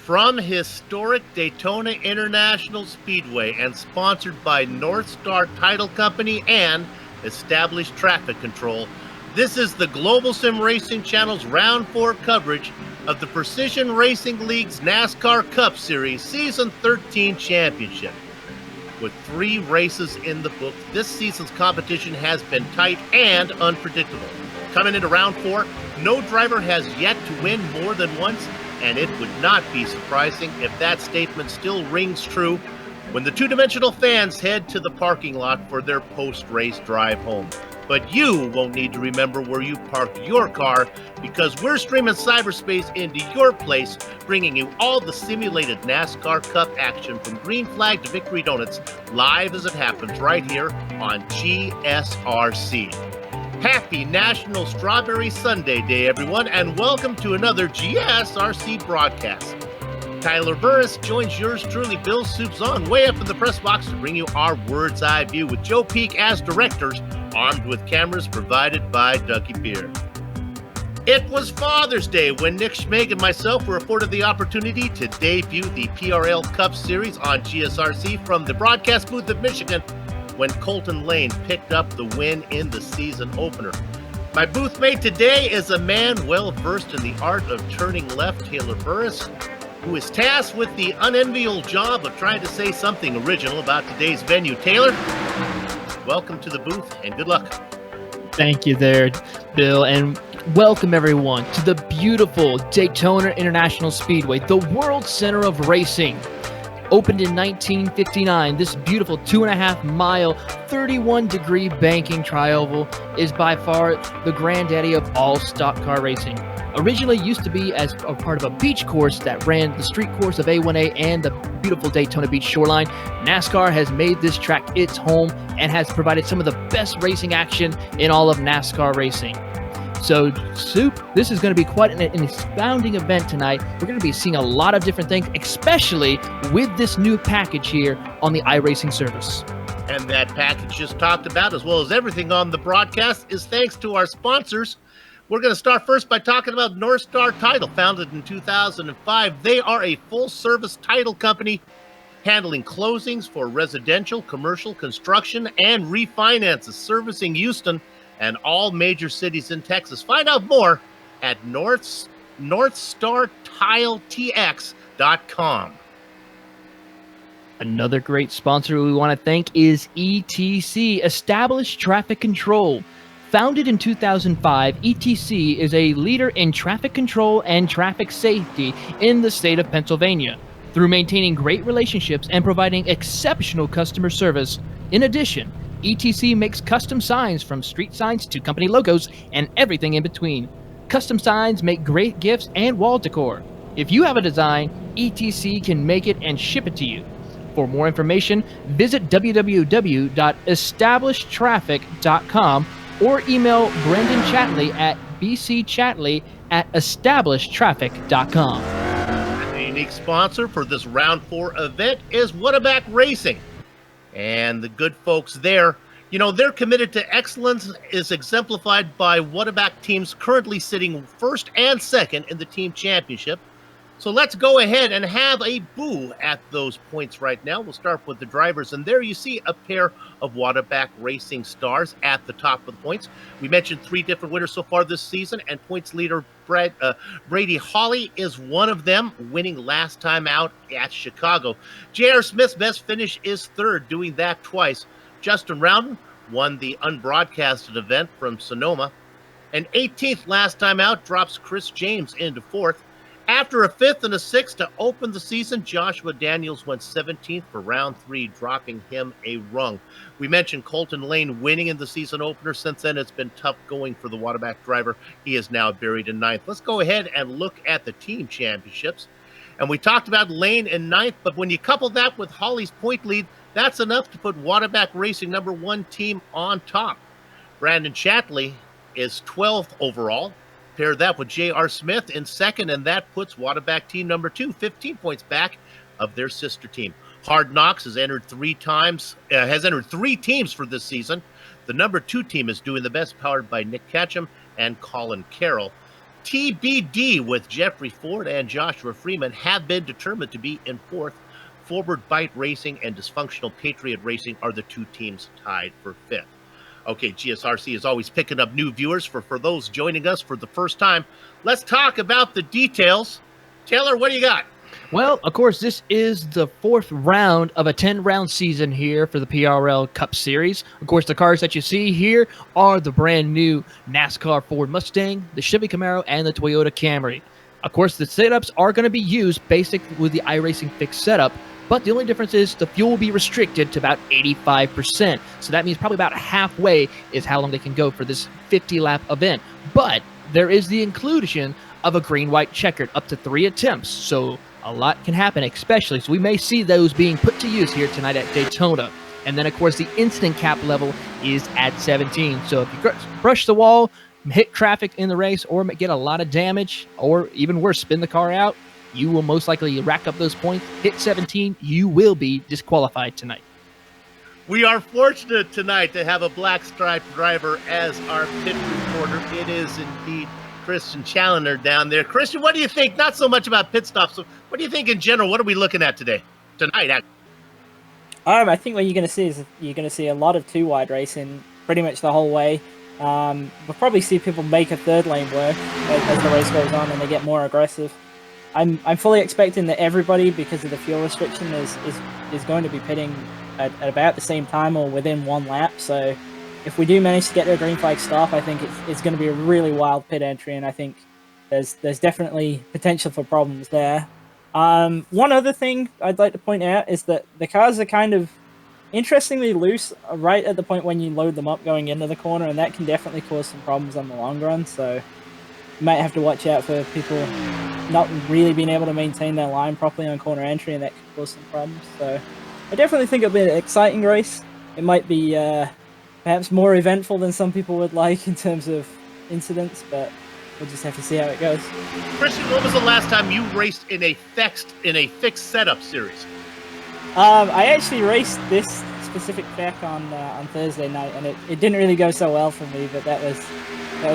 From historic Daytona International Speedway and sponsored by Star Title Company and Established Traffic Control, this is the Global SimRacing Channel's Round 4 coverage of the Precision Racing League's NASCAR Cup Series Season 13 Championship. With 3 races in the book, this season's competition has been tight and unpredictable. Coming into Round 4, no driver has yet to win more than once, and it would not be surprising if that statement still rings true when the two-dimensional fans head to the parking lot for their post-race drive home. But you won't need to remember where you parked your car, because we're streaming cyberspace into your place, bringing you all the simulated NASCAR Cup action from green flag to victory donuts, live as it happens right here on GSRC. Happy National Strawberry Sunday Day, everyone, and welcome to another GSRC broadcast. Tyler Burris joins yours truly, Bill Soupzon, way up in the press box to bring you our Word's Eye view with Joe Peak as directors, armed with cameras provided by Ducky Beer. It was Father's Day when Nick Schmeg and myself were afforded the opportunity to debut the PRL Cup Series on GSRC from the broadcast booth of Michigan, when Colton Lane picked up the win in the season opener. My booth mate today is a man well versed in the art of turning left, Taylor Burris, who is tasked with the unenviable job of trying to say something original about today's venue. Taylor, welcome to the booth and good luck. Thank you there, Bill, and welcome everyone to the beautiful Daytona International Speedway, the world center of racing. Opened in 1959, this beautiful 2.5-mile, 31-degree banking trioval is by far the granddaddy of all stock car racing. Originally used to be as a part of a beach course that ran the street course of A1A and the beautiful Daytona Beach shoreline, NASCAR has made this track its home and has provided some of the best racing action in all of NASCAR racing. So, Soup, this is going to be quite an astounding event tonight. We're going to be seeing a lot of different things, especially with this new package here on the iRacing service. And that package just talked about, as well as everything on the broadcast, is thanks to our sponsors. We're going to start first by talking about Star Title, founded in 2005. They are a full-service title company handling closings for residential, commercial, construction, and refinances, servicing Houston and all major cities in Texas. Find out more at NorthstarTileTX.com. Another great sponsor we want to thank is ETC, Established Traffic Control. Founded in 2005, ETC is a leader in traffic control and traffic safety in the state of Pennsylvania. Through maintaining great relationships and providing exceptional customer service, in addition, ETC makes custom signs from street signs to company logos and everything in between. Custom signs make great gifts and wall decor. If you have a design, ETC can make it and ship it to you. For more information, visit www.establishedtraffic.com or email Brendan Chatley at bcchatley@establishedtraffic.com. The unique sponsor for this Round 4 event is Whataback Racing. And the good folks there, they're committed to excellence is exemplified by Whataback teams currently sitting first and second in the team championship. So let's go ahead and have a boo at those points right now. We'll start with the drivers, and there you see a pair of Whataback Racing stars at the top of the points. We mentioned 3 different winners so far this season, and points leader Brady Hawley is one of them, winning last time out at Chicago. J.R. Smith's best finish is 3rd, doing that twice. Justin Rowden won the unbroadcasted event from Sonoma. And 18th last time out drops Chris James into 4th. After a 5th and a 6th to open the season, Joshua Daniels went 17th for round 3, dropping him a rung. We mentioned Colton Lane winning in the season opener. Since then, it's been tough going for the Whataback driver. He is now buried in 9th. Let's go ahead and look at the team championships. And we talked about Lane in 9th, but when you couple that with Hawley's point lead, that's enough to put Whataback Racing #1 team on top. Brandon Chatley is 12th overall. Pair that with J.R. Smith in 2nd, and that puts Whataback team #2 15 points back of their sister team. Hard Knocks has entered 3 teams for this season. The #2 team is doing the best, powered by Nick Ketchum and Colin Carroll. TBD with Jeffrey Ford and Joshua Freeman have been determined to be in fourth. Forward Bite Racing and Dysfunctional Patriot Racing are the two teams tied for fifth. Okay, GSRC is always picking up new viewers. For those joining us for the first time, let's talk about the details. Taylor, what do you got? Well, of course, this is the fourth round of a 10-round season here for the PRL Cup Series. Of course, the cars that you see here are the brand new NASCAR Ford Mustang, the Chevy Camaro, and the Toyota Camry. Of course, the setups are going to be used basic with the iRacing fixed setup, but the only difference is the fuel will be restricted to about 85%. So that means probably about halfway is how long they can go for this 50-lap event. But there is the inclusion of a green-white-checkered up to 3 attempts. So a lot can happen, especially. So we may see those being put to use here tonight at Daytona. And then, of course, the incident cap level is at 17. So if you brush the wall, hit traffic in the race, or get a lot of damage, or even worse, spin the car out, you will most likely rack up those points. Hit 17, you will be disqualified tonight. We are fortunate tonight to have a black striped driver as our pit reporter. It is indeed Christian Challenger down there. Christian, what do you think? Not so much about pit stops. So what do you think in general? What are we looking at tonight? I think what you're going to see is you're going to see a lot of two-wide racing pretty much the whole way. We'll probably see people make a third lane work as the race goes on and they get more aggressive. I'm fully expecting that everybody, because of the fuel restriction, is going to be pitting at about the same time or within one lap. So if we do manage to get to a green flag stop, I think it's going to be a really wild pit entry, and I think there's definitely potential for problems there. One other thing I'd like to point out is that the cars are kind of interestingly loose right at the point when you load them up going into the corner, and that can definitely cause some problems on the long run. So you might have to watch out for people not really being able to maintain their line properly on corner entry, and that could cause some problems. So I definitely think it'll be an exciting race. It might be perhaps more eventful than some people would like in terms of incidents, but we'll just have to see how it goes. Christian, when was the last time you raced in a fixed setup series? I actually raced this specific track on Thursday night, and it didn't really go so well for me, but that was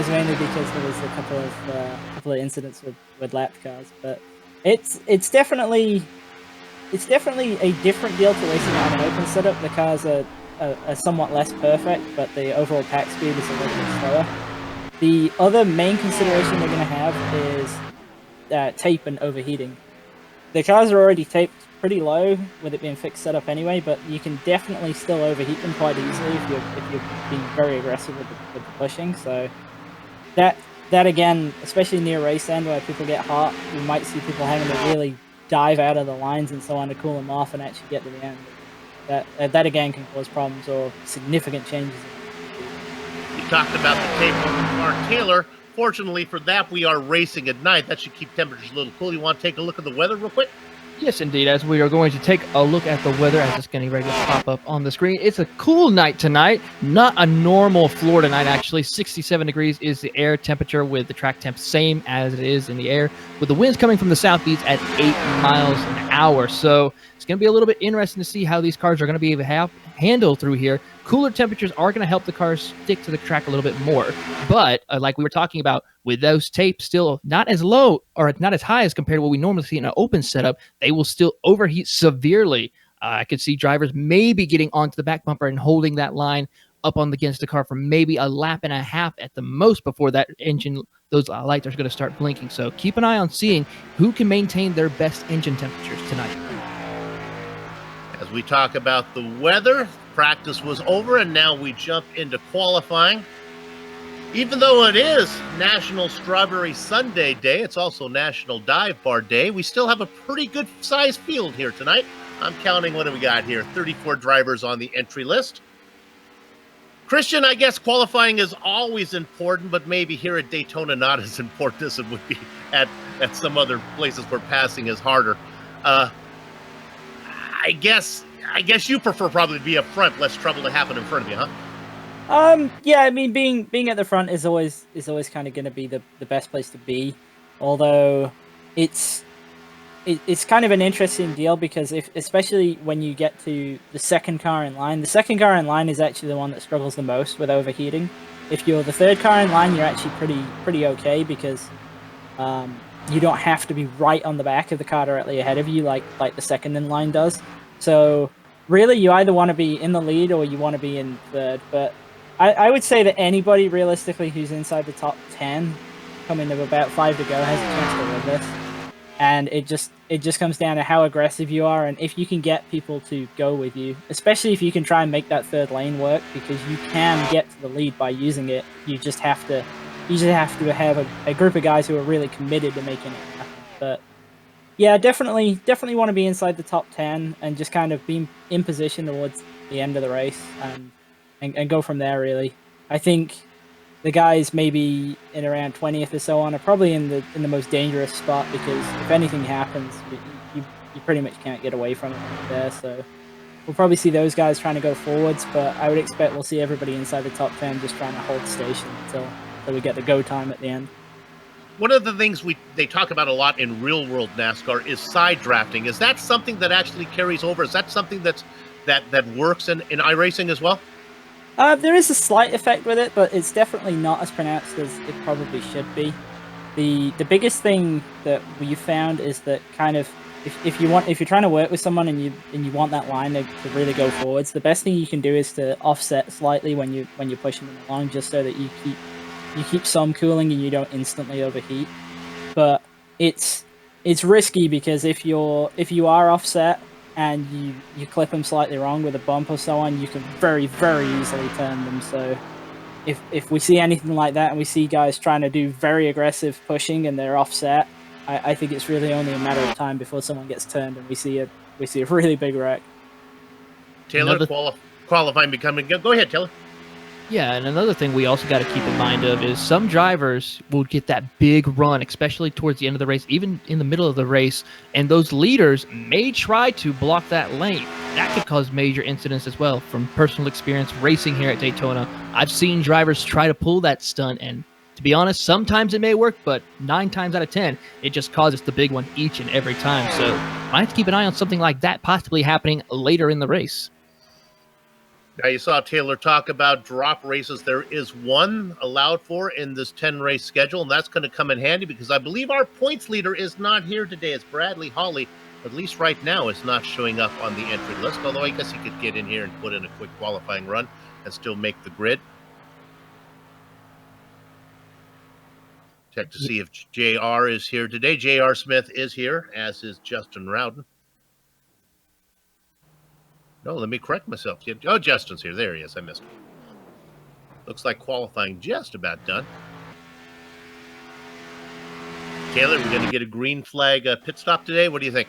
mainly because there was a couple of incidents with lapped cars. But it's definitely a different deal to racing on an open setup. The cars are somewhat less perfect, but the overall pack speed is a little bit slower. The other main consideration they're going to have is tape and overheating. The cars are already taped pretty low with it being fixed setup anyway, but you can definitely still overheat them quite easily if you're being very aggressive with the pushing. So that again, especially near race end where people get hot, you might see people having to really dive out of the lines and so on to cool them off and actually get to the end. That again can cause problems or significant changes. You talked about the tape on the car, Taylor. Fortunately for that, we are racing at night. That should keep temperatures a little cool. You want to take a look at the weather real quick? Yes, indeed, as we are going to take a look at the weather as it's getting ready to pop up on the screen. It's a cool night tonight, not a normal Florida night, actually. 67 degrees is the air temperature with the track temp same as it is in the air, with the winds coming from the southeast at 8 miles an hour. So it's going to be a little bit interesting to see how these cars are going to be able to handle through here. Cooler temperatures are going to help the cars stick to the track a little bit more. But like we were talking about, with those tapes still not as low or not as high as compared to what we normally see in an open setup, they will still overheat severely. I could see drivers maybe getting onto the back bumper and holding that line up on against the car for maybe a lap and a half at the most before that engine, those lights are going to start blinking. So keep an eye on seeing who can maintain their best engine temperatures tonight. As we talk about the weather, practice was over, and now we jump into qualifying. Even though it is National Strawberry Sundae Day, it's also National Dive Bar Day. We still have a pretty good sized field here tonight. I'm counting, what do we got here? 34 drivers on the entry list. Christian, I guess qualifying is always important, but maybe here at Daytona not as important as it would be at some other places where passing is harder. I guess you prefer probably to be up front, less trouble to happen in front of you, huh? Yeah, I mean, being at the front is always kind of going to be the best place to be. Although it's kind of an interesting deal because especially when you get to the second car in line, the second car in line is actually the one that struggles the most with overheating. If you're the third car in line, you're actually pretty okay because You don't have to be right on the back of the car directly ahead of you like the second in line does. So really, you either want to be in the lead or you want to be in third. But I would say that anybody realistically who's inside the top 10, coming with about 5 to go, has a chance to win this. And it just comes down to how aggressive you are, and if you can get people to go with you, especially if you can try and make that third lane work, because you can get to the lead by using it. You just have to have a group of guys who are really committed to making it happen. But yeah, definitely want to be inside the top 10 and just kind of be in position towards the end of the race and go from there. Really, I think the guys maybe in around 20th or so on are probably in the most dangerous spot, because if anything happens, you pretty much can't get away from it right there. So we'll probably see those guys trying to go forwards, but I would expect we'll see everybody inside the top 10 just trying to hold station until we get the go time at the end. One of the things they talk about a lot in real world NASCAR is side drafting. Is that something that actually carries over? Is that something that works in iRacing as well? There is a slight effect with it, but it's definitely not as pronounced as it probably should be. The biggest thing that we found is that kind of if you're trying to work with someone and you want that line to really go forwards, the best thing you can do is to offset slightly when you're pushing them along, just so that you keep some cooling and you don't instantly overheat. But it's risky, because if you are offset and you clip them slightly wrong with a bump or so on, you can very, very easily turn them. So if we see anything like that and we see guys trying to do very aggressive pushing and they're offset, I think it's really only a matter of time before someone gets turned and we see a really big wreck. Taylor, qualifying becoming... Go ahead, Taylor. Yeah, and another thing we also got to keep in mind of is some drivers will get that big run, especially towards the end of the race, even in the middle of the race, and those leaders may try to block that lane. That could cause major incidents as well. From personal experience racing here at Daytona, I've seen drivers try to pull that stunt, and to be honest, sometimes it may work, but 9 times out of 10, it just causes the big one each and every time. So I have to keep an eye on something like that possibly happening later in the race. Now, you saw Taylor talk about drop races. There is one allowed for in this 10-race schedule, and that's going to come in handy because I believe our points leader is not here today. It's Bradley Hawley, at least right now, is not showing up on the entry list, although I guess he could get in here and put in a quick qualifying run and still make the grid. Check to see if JR is here today. JR Smith is here, as is Justin Rowden. No, let me correct myself. Oh, Justin's here. There he is. I missed him. Looks like qualifying just about done. Taylor, we're going to get a green flag pit stop today. What do you think?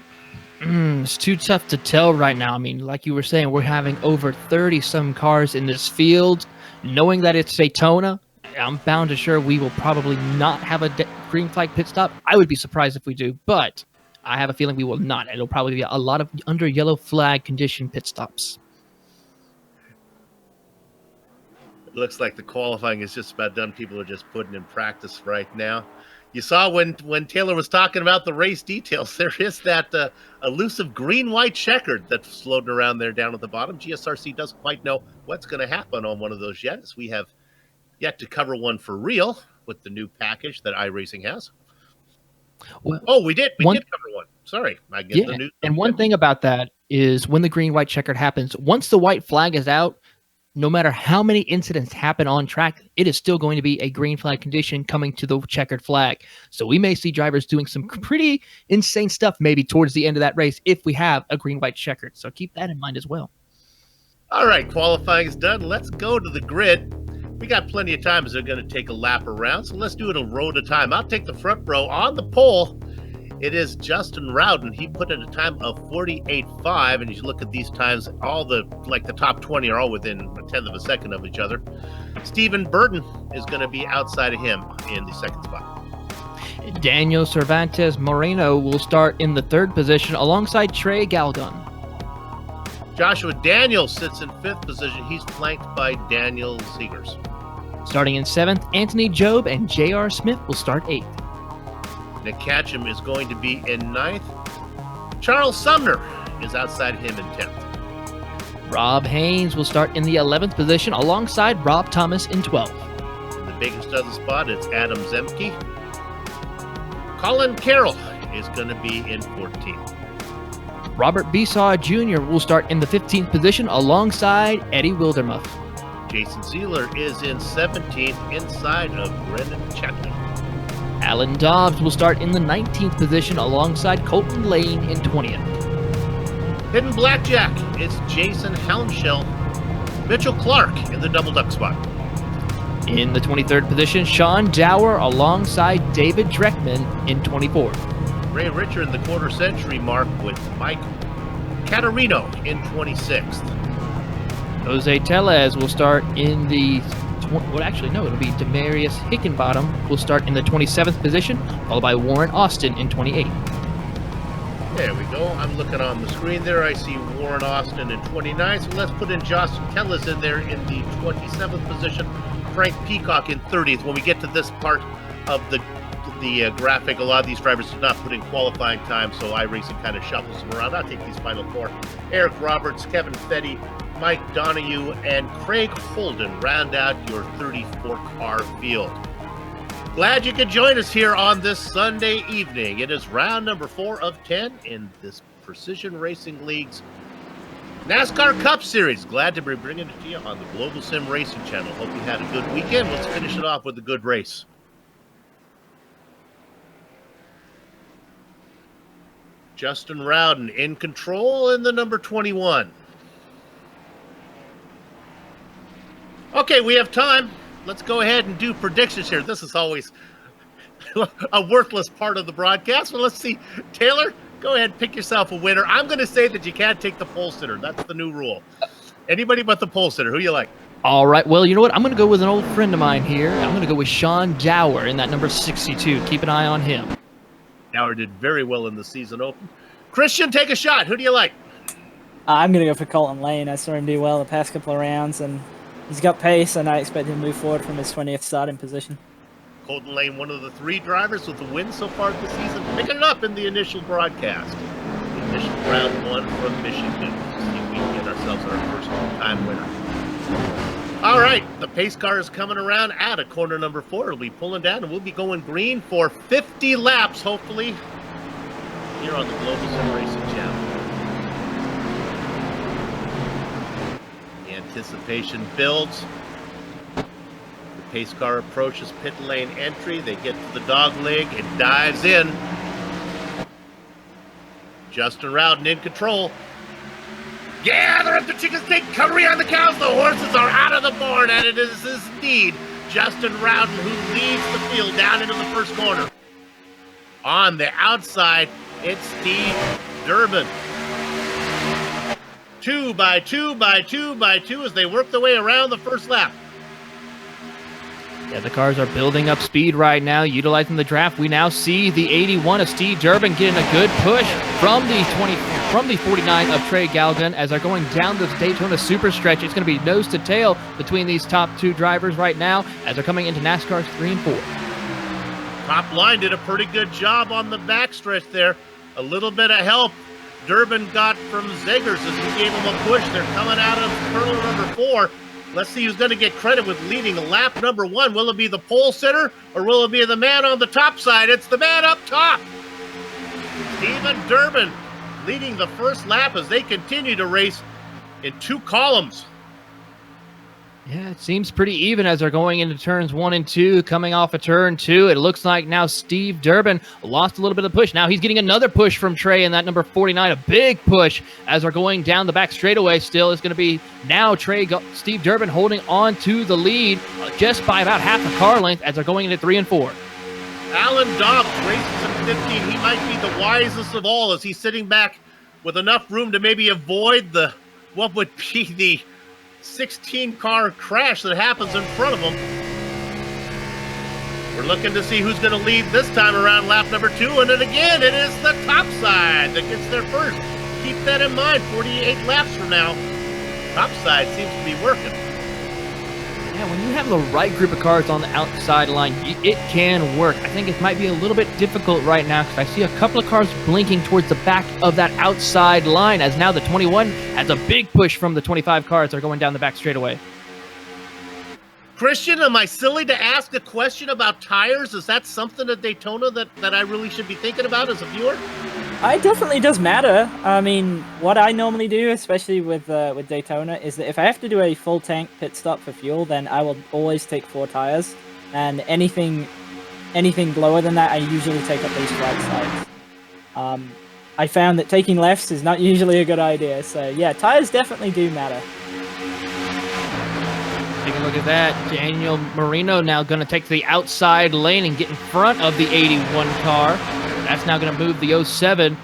It's too tough to tell right now. I mean, like you were saying, we're having over 30-some cars in this field. Knowing that it's Daytona, I'm bound to sure we will probably not have a green flag pit stop. I would be surprised if we do, but I have a feeling we will not. It'll probably be a lot of under yellow flag condition pit stops. It looks like the qualifying is just about done. People are just putting in practice right now. You saw when Taylor was talking about the race details, there is that elusive green-white-checkered that's floating around there down at the bottom. GSRC doesn't quite know what's going to happen on one of those yet, as we have yet to cover one for real with the new package that iRacing has. Well, we did. We did cover one. Sorry. I get the news. And one thing about that is when the green-white checkered happens, once the white flag is out, no matter how many incidents happen on track, it is still going to be a green flag condition coming to the checkered flag. So we may see drivers doing some pretty insane stuff maybe towards the end of that race if we have a green-white checkered. So keep that in mind as well. All right, qualifying is done. Let's go to the grid. We got plenty of time as they're going to take a lap around, so let's do it a row at a time. I'll take the front row. On the pole, it is Justin Rowden. He put in a time of 48.5, and you look at these times, all the top 20 are all within a tenth of a second of each other. Stephen Burton is going to be outside of him in the second spot. Daniel Cervantes Moreno will start in the third position alongside Trey Galdon. Joshua Daniels sits in fifth position. He's flanked by Daniel Seegers. Starting in seventh, Anthony Job and J.R. Smith will start eighth. Nick Catcham is going to be in ninth. Charles Sumner is outside him in 10th. Rob Haynes will start in the 11th position alongside Rob Thomas in 12th. In the biggest of the spot, it's Adam Zemke. Colin Carroll is going to be in 14th. Robert Besaw Jr. will start in the 15th position alongside Eddie Wildermuth. Jason Zeeler is in 17th inside of Brendan Chapman. Alan Dobbs will start in the 19th position alongside Colton Lane in 20th. Hidden Blackjack is Jason Helmshell. Mitchell Clark in the double duck spot. In the 23rd position, Sean Dower alongside David Dreckman in 24th. Ray Richer in the quarter century mark with Mike Catarino in 26th. Jose Tellez will start in the it'll be Demarius Hickenbottom will start in the 27th position, followed by Warren Austin in 28th. There we go. I'm looking on the screen there. I see Warren Austin in 29th. So let's put in Justin Tellez in there in the 27th position. Frank Peacock in 30th. When we get to this part of the graphic, a lot of these drivers do not put in qualifying time, so iRacing kind of shuffles them around. I'll take these final four. Eric Roberts, Kevin Fetty, Mike Donahue, and Craig Holden round out your 34-car field. Glad you could join us here on this Sunday evening. It is round number 4 of 10 in this Precision Racing League's NASCAR Cup Series. Glad to be bringing it to you on the Global SimRacing Channel. Hope you had a good weekend. Let's finish it off with a good race. Justin Rowden in control in the number 21. Okay, we have time. Let's go ahead and do predictions here. This is always a worthless part of the broadcast. But let's see. Taylor, go ahead and pick yourself a winner. I'm going to say that you can't take the pole sitter. That's the new rule. Anybody but the pole sitter. Who do you like? All right. Well, you know what? I'm going to go with an old friend of mine here. I'm going to go with Sean Dower in that number 62. Keep an eye on him. Dower did very well in the season open. Christian, take a shot. Who do you like? I'm going to go for Colton Lane. I saw him do well the past couple of rounds, and he's got pace, and I expect him to move forward from his 20th starting position. Colton Lane, one of the 3 drivers with the win so far this season, picking it up in the initial broadcast. The initial round 1 from Michigan. See if we can get ourselves our first time winner. All right, the pace car is coming around out of corner number 4. It'll be pulling down, and we'll be going green for 50 laps, hopefully, here on the Global SimRacing Channel. The anticipation builds. The pace car approaches pit lane entry. They get to the dog leg. It dives in. Justin Rowden in control. Yeah, they're up the chicken steak, cutlery on the cows. The horses are out of the barn, and it is indeed Justin Rowden who leads the field down into the first corner. On the outside, it's Steve Durbin. 2 by 2 by 2 by 2 as they work their way around the first lap. Yeah, the cars are building up speed right now, utilizing the draft. We now see the 81 of Steve Durbin getting a good push from the 49 of Trey Galgan as they're going down this Daytona super stretch. It's going to be nose to tail between these top 2 drivers right now as they're coming into NASCAR's 3 and 4. Top line did a pretty good job on the backstretch there. A little bit of help Durbin got from Zegers as he gave him a push. They're coming out of turn number 4. Let's see who's going to get credit with leading lap number 1. Will it be the pole sitter or will it be the man on the top side? It's the man up top. Steven Durbin leading the first lap as they continue to race in 2 columns. Yeah, it seems pretty even as they're going into turns 1 and 2. Coming off of turn 2, it looks like now Steve Durbin lost a little bit of push. Now he's getting another push from Trey in that number 49, a big push as they're going down the back straightaway. Still is going to be now Steve Durbin holding on to the lead just by about half a car length as they're going into 3 and 4. Alan Dobbs races in 15. He might be the wisest of all as he's sitting back with enough room to maybe avoid what would be the 16-car crash that happens in front of them. We're looking to see who's going to lead this time around lap number 2, and then again, it is the top side that gets there first. Keep that in mind, 48 laps from now. Top side seems to be working. Yeah, when you have the right group of cars on the outside line, it can work. I think it might be a little bit difficult right now because I see a couple of cars blinking towards the back of that outside line as now the 21 has a big push from the 25 cars that are going down the back straightaway. Christian, am I silly to ask a question about tires? Is that something at Daytona that I really should be thinking about as a viewer? It definitely does matter. I mean, what I normally do, especially with Daytona, is that if I have to do a full tank pit stop for fuel, then I will always take 4 tires, and anything lower than that, I usually take at least right sides. I found that taking lefts is not usually a good idea, so yeah, tires definitely do matter. Take a look at that. Daniel Marino now going to take the outside lane and get in front of the 81 car. That's now going to move the 07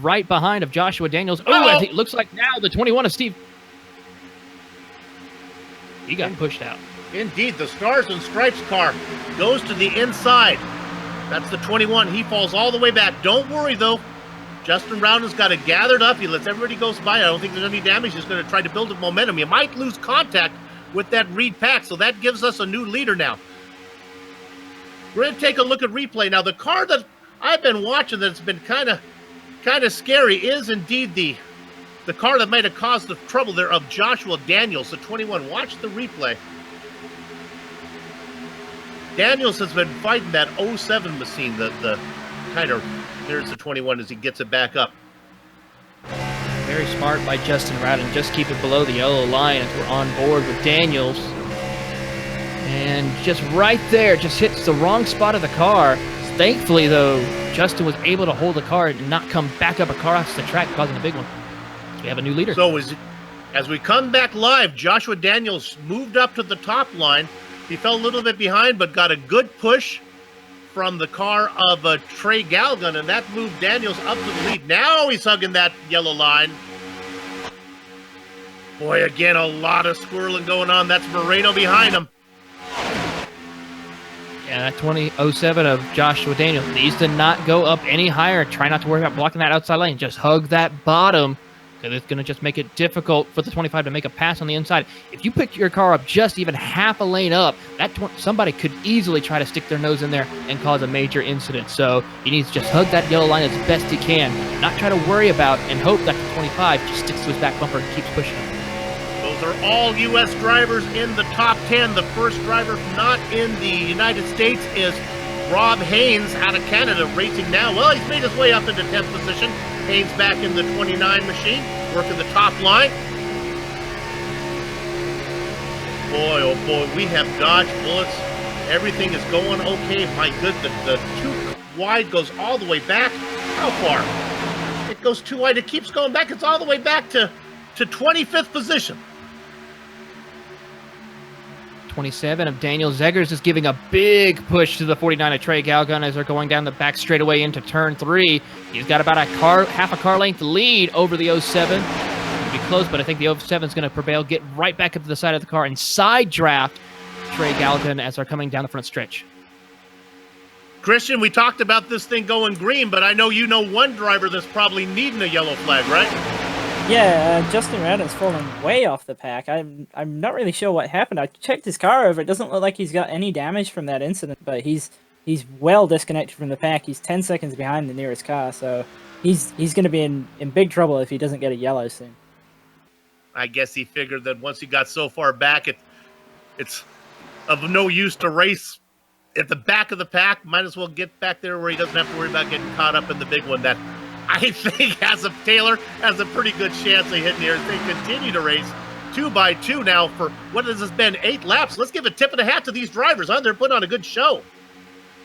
right behind of Joshua Daniels. Oh, it looks like now the 21 of Steve. He got pushed out. Indeed, the Stars and Stripes car goes to the inside. That's the 21. He falls all the way back. Don't worry, though. Justin Rowden's got it gathered up. He lets everybody go by. I don't think there's any damage. He's going to try to build up momentum. He might lose contact with that Reed pack, so that gives us a new leader now. We're going to take a look at replay. Now, the car that I've been watching that's been kind of scary is indeed the car that might have caused the trouble there of Joshua Daniels, the 21. Watch the replay. Daniels has been fighting that 07 machine, the kind of, there's the 21 as he gets it back up. Very smart by Justin Rowden. Just keep it below the yellow line as we're on board with Daniels. And just right there, just hits the wrong spot of the car. Thankfully, though, Justin was able to hold the car and not come back up across the track, causing a big one. We have a new leader. So as we come back live, Joshua Daniels moved up to the top line. He fell a little bit behind, but got a good push from the car of Trey Galgan, and that moved Daniels up to the lead. Now he's hugging that yellow line. Boy, again, a lot of swirling going on. That's Moreno behind him. Yeah, that 2007 of Joshua Daniels needs to not go up any higher. Try not to worry about blocking that outside lane. Just hug that bottom, because it's going to just make it difficult for the 25 to make a pass on the inside. If you pick your car up just even half a lane up, somebody could easily try to stick their nose in there and cause a major incident. So he needs to just hug that yellow line as best he can, not try to worry about and hope that the 25 just sticks to his back bumper and keeps pushing him. Those are all U.S. drivers in the top 10. The first driver not in the United States is Rob Haynes out of Canada, racing now. Well, he's made his way up into 10th position. Haynes back in the 29 machine, working the top line. Boy, oh boy, we have dodged bullets. Everything is going okay. My goodness, the too wide goes all the way back. How far? It goes too wide. It keeps going back. It's all the way back to 25th position. 27 of Daniel Zeggers is giving a big push to the 49 of Trey Galgan as they're going down the back straightaway into turn 3. He's got about half a car length lead over the 07. It'll be close, but I think the 07 is going to prevail. Get right back up to the side of the car and side draft Trey Galgan as they're coming down the front stretch. Christian, we talked about this thing going green, but I know you know one driver that's probably needing a yellow flag, right? Yeah, Justin Rowden's fallen way off the pack. I'm not really sure what happened. I checked his car over. It doesn't look like he's got any damage from that incident, but he's well disconnected from the pack. He's 10 seconds behind the nearest car, so he's going to be in big trouble if he doesn't get a yellow soon. I guess he figured that once he got so far back, it's of no use to race at the back of the pack. Might as well get back there where he doesn't have to worry about getting caught up in the big one that I think Taylor has a pretty good chance of hitting here as they continue to race 2 by 2 now for, what has this been, 8 laps? Let's give a tip of the hat to these drivers, huh? They're putting on a good show.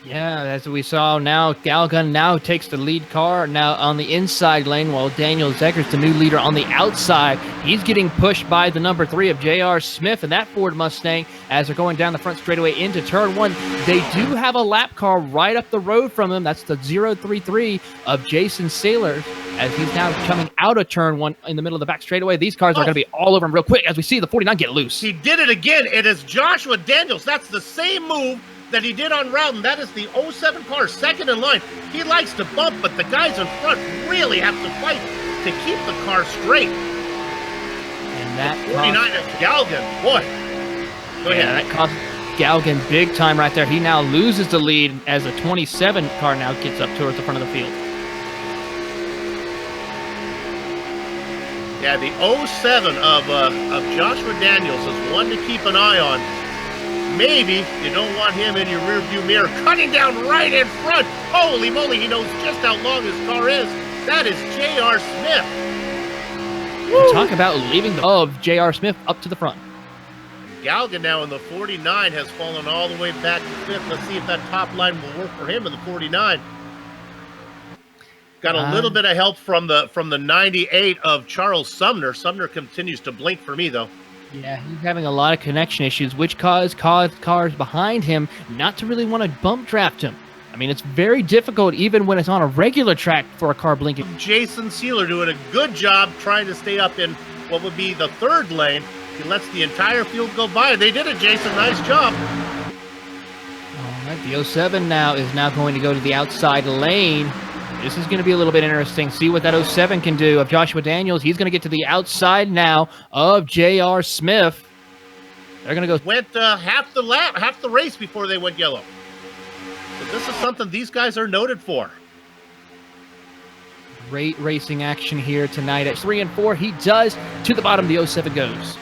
Yeah, as we saw now, Galgan now takes the lead car now on the inside lane, while Daniel Zeggers, the new leader, on the outside. He's getting pushed by the number 3 of J.R. Smith and that Ford Mustang as they're going down the front straightaway into turn 1. They do have a lap car right up the road from them. That's the 033 of Jason Saylor as he's now coming out of turn 1 in the middle of the back straightaway. These cars are going to be all over him real quick as we see the 49 get loose. He did it again. It is Joshua Daniels. That's the same move that he did on Rowden. That is the 07 car, second in line. He likes to bump, but the guys in front really have to fight to keep the car straight. And that 49 is Galgan. Boy. Go ahead. That cost Galgan big time right there. He now loses the lead as the 27 car now gets up towards the front of the field. Yeah, the 07 of Joshua Daniels is one to keep an eye on. maybe you don't want him in your rearview mirror, cutting down right in front. Holy moly, he knows just how long his car is. That is J.R. Smith. Talk about leaving of J.R. Smith up to the front. Galgan now in the 49 has fallen all the way back to 5th. Let's see if that top line will work for him in the 49. Got a little bit of help from the 98 of Charles Sumner. Sumner continues to blink for me, though. Yeah, he's having a lot of connection issues, which caused cars behind him not to really want to bump draft him. I mean, it's very difficult even when it's on a regular track for a car blinking. Jason Sealer doing a good job trying to stay up in what would be the 3rd lane. He lets the entire field go by. They did it, Jason. Nice job. All right, the 07 now is going to go to the outside lane. This is going to be a little bit interesting. See what that 07 can do of Joshua Daniels. He's going to get to the outside now of J.R. Smith. They're going to go. Went half the race before they went yellow. So this is something these guys are noted for. Great racing action here tonight at 3 and 4. He does. To the bottom, the 07 goes.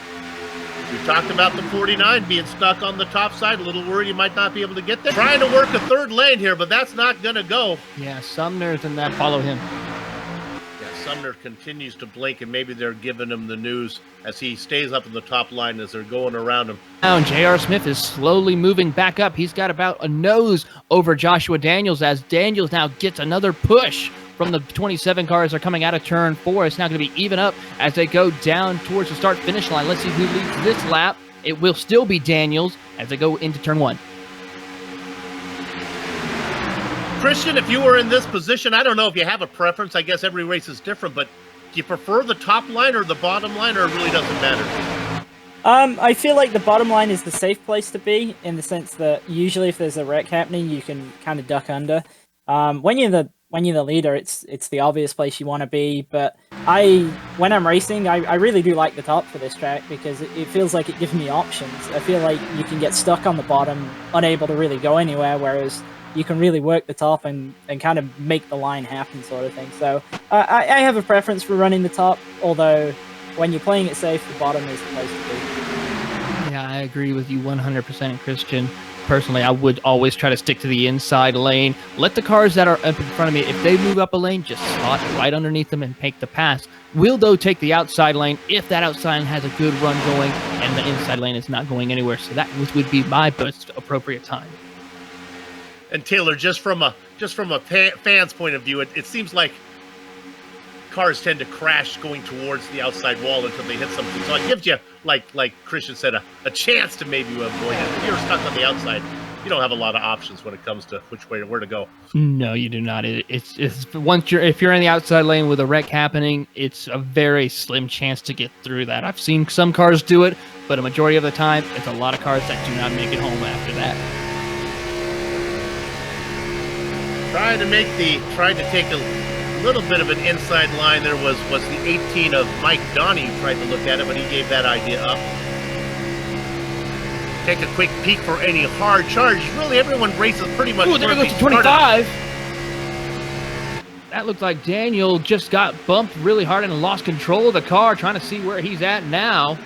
We talked about the 49 being stuck on the top side. A little worried he might not be able to get there. Trying to work a 3rd lane here, but that's not going to go. Yeah, Sumner's and that follow him. Yeah, Sumner continues to blink, and maybe they're giving him the news as he stays up in the top line as they're going around him. Now, J.R. Smith is slowly moving back up. He's got about a nose over Joshua Daniels as Daniels now gets another push from the 27 cars are coming out of turn 4. It's now going to be even up as they go down towards the start-finish line. Let's see who leads this lap. It will still be Daniels as they go into turn 1. Christian, if you were in this position, I don't know if you have a preference. I guess every race is different, but do you prefer the top line or the bottom line, or it really doesn't matter? I feel like the bottom line is the safe place to be, in the sense that usually if there's a wreck happening, you can kind of duck under. When you're the leader, it's the obvious place you want to be. But when I'm racing, I really do like the top for this track because it feels like it gives me options. I feel like you can get stuck on the bottom, unable to really go anywhere, whereas you can really work the top and kind of make the line happen, sort of thing. So I have a preference for running the top, although when you're playing it safe, the bottom is the place to be. Yeah, I agree with you 100%, Christian. Personally, I would always try to stick to the inside lane. Let the cars that are up in front of me, if they move up a lane, just slot right underneath them and make the pass. We'll, though, take the outside lane if that outside lane has a good run going and the inside lane is not going anywhere. So that would be my best appropriate time. And Taylor, just from a fan's point of view, it seems like cars tend to crash going towards the outside wall until they hit something. So it gives you, like Christian said, a chance to maybe avoid it. If you're stuck on the outside, you don't have a lot of options when it comes to where to go. No, you do not. It's if you're in the outside lane with a wreck happening, it's a very slim chance to get through that. I've seen some cars do it, but a majority of the time, it's a lot of cars that do not make it home after that. Trying to take a little bit of an inside line there was the 18 of Mike Donnie. Tried to look at it, but he gave that idea up. Take a quick peek for any hard charges. Really, everyone races pretty much. Ooh, there goes to 25. That looked like Daniel just got bumped really hard and lost control of the car, trying to see where he's at now.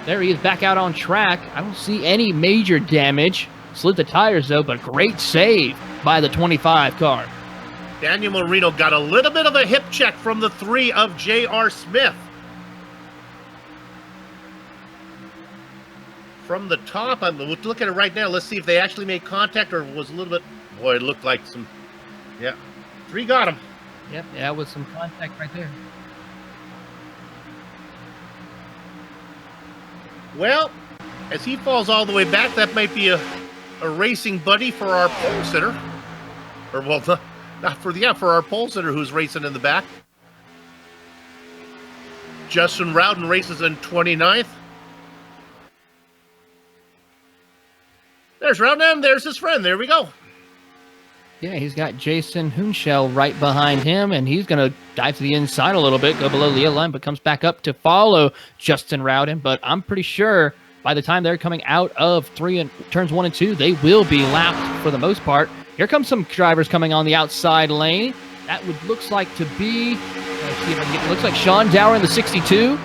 There he is back out on track. I don't see any major damage. Slid the tires, though, but great save by the 25 car. Daniel Marino got a little bit of a hip check from the 3 of J.R. Smith. From the top, I'm looking at it right now. Let's see if they actually made contact or was a little bit... Boy, it looked like some... Yeah, 3 got him. Yep, that was some contact right there. Well, as he falls all the way back, that might be a racing buddy for our pole sitter. Or, well, for our pole sitter who's racing in the back. Justin Rowden races in 29th. There's Rowden, there's his friend. There we go. Yeah, he's got Jason Hunschel right behind him, and he's going to dive to the inside a little bit, go below the line, but comes back up to follow Justin Rowden. But I'm pretty sure by the time they're coming out of turns 1 and 2, they will be lapped for the most part. Here comes some drivers coming on the outside lane. That looks like to be, let's see if I can get, looks like Sean Dower in the 62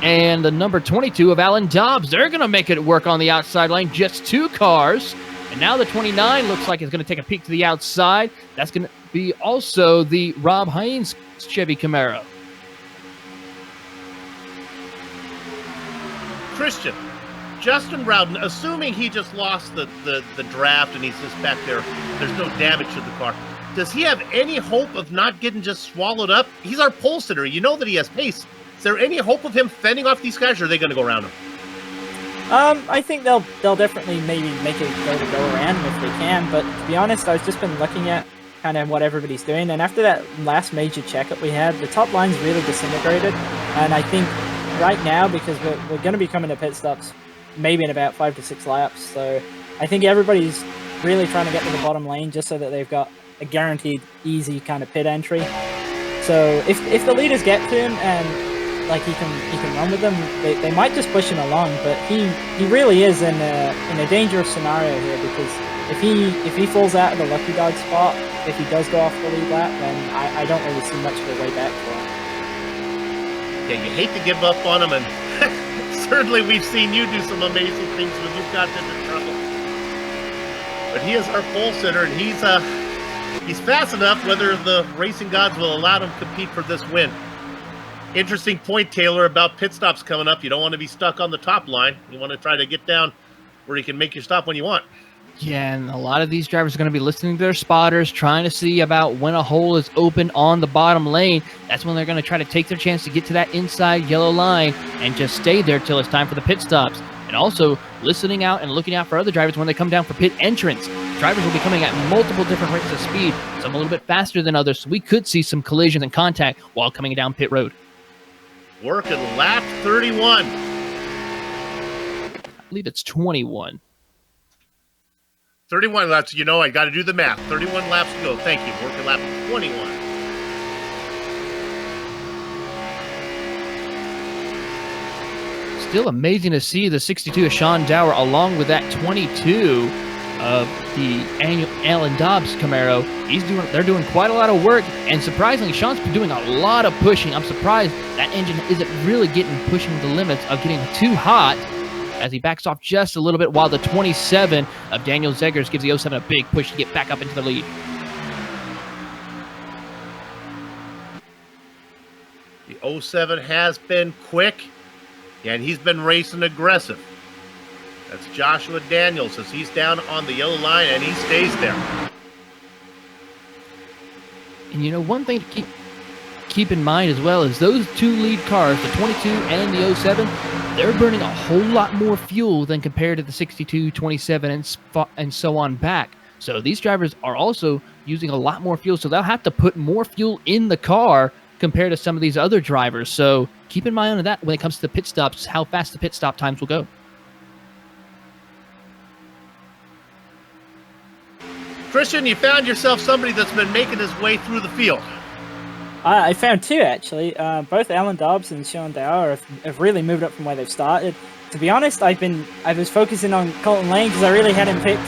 and the number 22 of Alan Dobbs. They're going to make it work on the outside lane. Just 2 cars. And now the 29 looks like it's going to take a peek to the outside. That's going to be also the Rob Haynes Chevy Camaro. Christian, Justin Rowden, assuming he just lost the draft and he's just back there, there's no damage to the car. Does he have any hope of not getting just swallowed up? He's our pole sitter. You know that he has pace. Is there any hope of him fending off these guys, or are they going to go around him? I think they'll definitely maybe make it go around him if they can. But to be honest, I've just been looking at kind of what everybody's doing, and after that last major checkup we had, the top line's really disintegrated. And I think right now, because we're going to be coming to pit stops maybe in about 5 to 6 laps, so I think everybody's really trying to get to the bottom lane just so that they've got a guaranteed easy kind of pit entry. So if the leaders get to him and like he can run with them, they might just push him along. But he really is in a dangerous scenario here, because if he falls out of the lucky dog spot, if he does go off the lead lap, then I don't really see much of a way back for him. Yeah, you hate to give up on him, and certainly we've seen you do some amazing things when you've gotten into trouble. But he is our pole sitter, and he's fast enough whether the racing gods will allow him to compete for this win. Interesting point, Taylor, about pit stops coming up. You don't want to be stuck on the top line. You want to try to get down where you can make your stop when you want. Yeah, and a lot of these drivers are going to be listening to their spotters, trying to see about when a hole is open on the bottom lane. That's when they're going to try to take their chance to get to that inside yellow line and just stay there till it's time for the pit stops. And also listening out and looking out for other drivers when they come down for pit entrance. Drivers will be coming at multiple different rates of speed, some a little bit faster than others, so we could see some collisions and contact while coming down pit road. Working lap 31. I believe it's 21. 31 laps, you know, I got to do the math. 31 laps to go. Thank you. Working lap 21. Still amazing to see the 62 of Sean Dower along with that 22 of the Alan Dobbs Camaro. They're doing quite a lot of work, and surprisingly, Sean's doing a lot of pushing. I'm surprised that engine isn't really pushing the limits of getting too hot, as he backs off just a little bit, while the 27 of Daniel Zeggers gives the 07 a big push to get back up into the lead. The 07 has been quick, and he's been racing aggressive. That's Joshua Daniels as he's down on the yellow line, and he stays there. And you know, one thing to keep in mind as well is those 2 lead cars, the 22 and the 07, they're burning a whole lot more fuel than compared to the 62, 27, and so on back. So these drivers are also using a lot more fuel, so they'll have to put more fuel in the car compared to some of these other drivers. So keep in mind on that when it comes to the pit stops, how fast the pit stop times will go. Christian, you found yourself somebody that's been making his way through the field. I found 2, actually. Both Alan Dobbs and Sean Dower have really moved up from where they've started. To be honest, I was focusing on Colton Lane because I really had him picked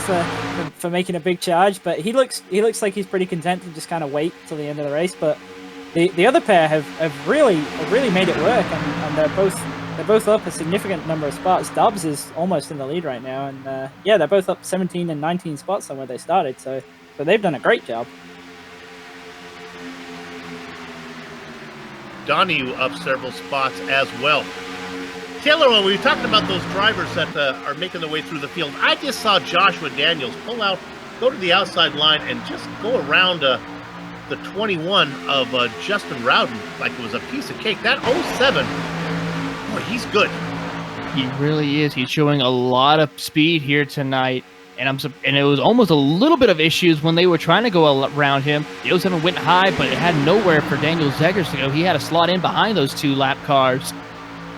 for making a big charge, but he looks like he's pretty content to just kind of wait till the end of the race. But the other pair have really made it work, and they're both up a significant number of spots. Dobbs is almost in the lead right now, and yeah, they're both up 17 and 19 spots on where they started. So they've done a great job. Donahue up several spots as well. Taylor, when we were talking about those drivers that are making their way through the field, I just saw Joshua Daniels pull out, go to the outside line, and just go around the 21 of Justin Rowden like it was a piece of cake. That 07, boy, he's good. He really is. He's showing a lot of speed here tonight. And it was almost a little bit of issues when they were trying to go around him. The 07 went high, but it had nowhere for Daniel Zeggers to go. He had to slot in behind those 2 lap cars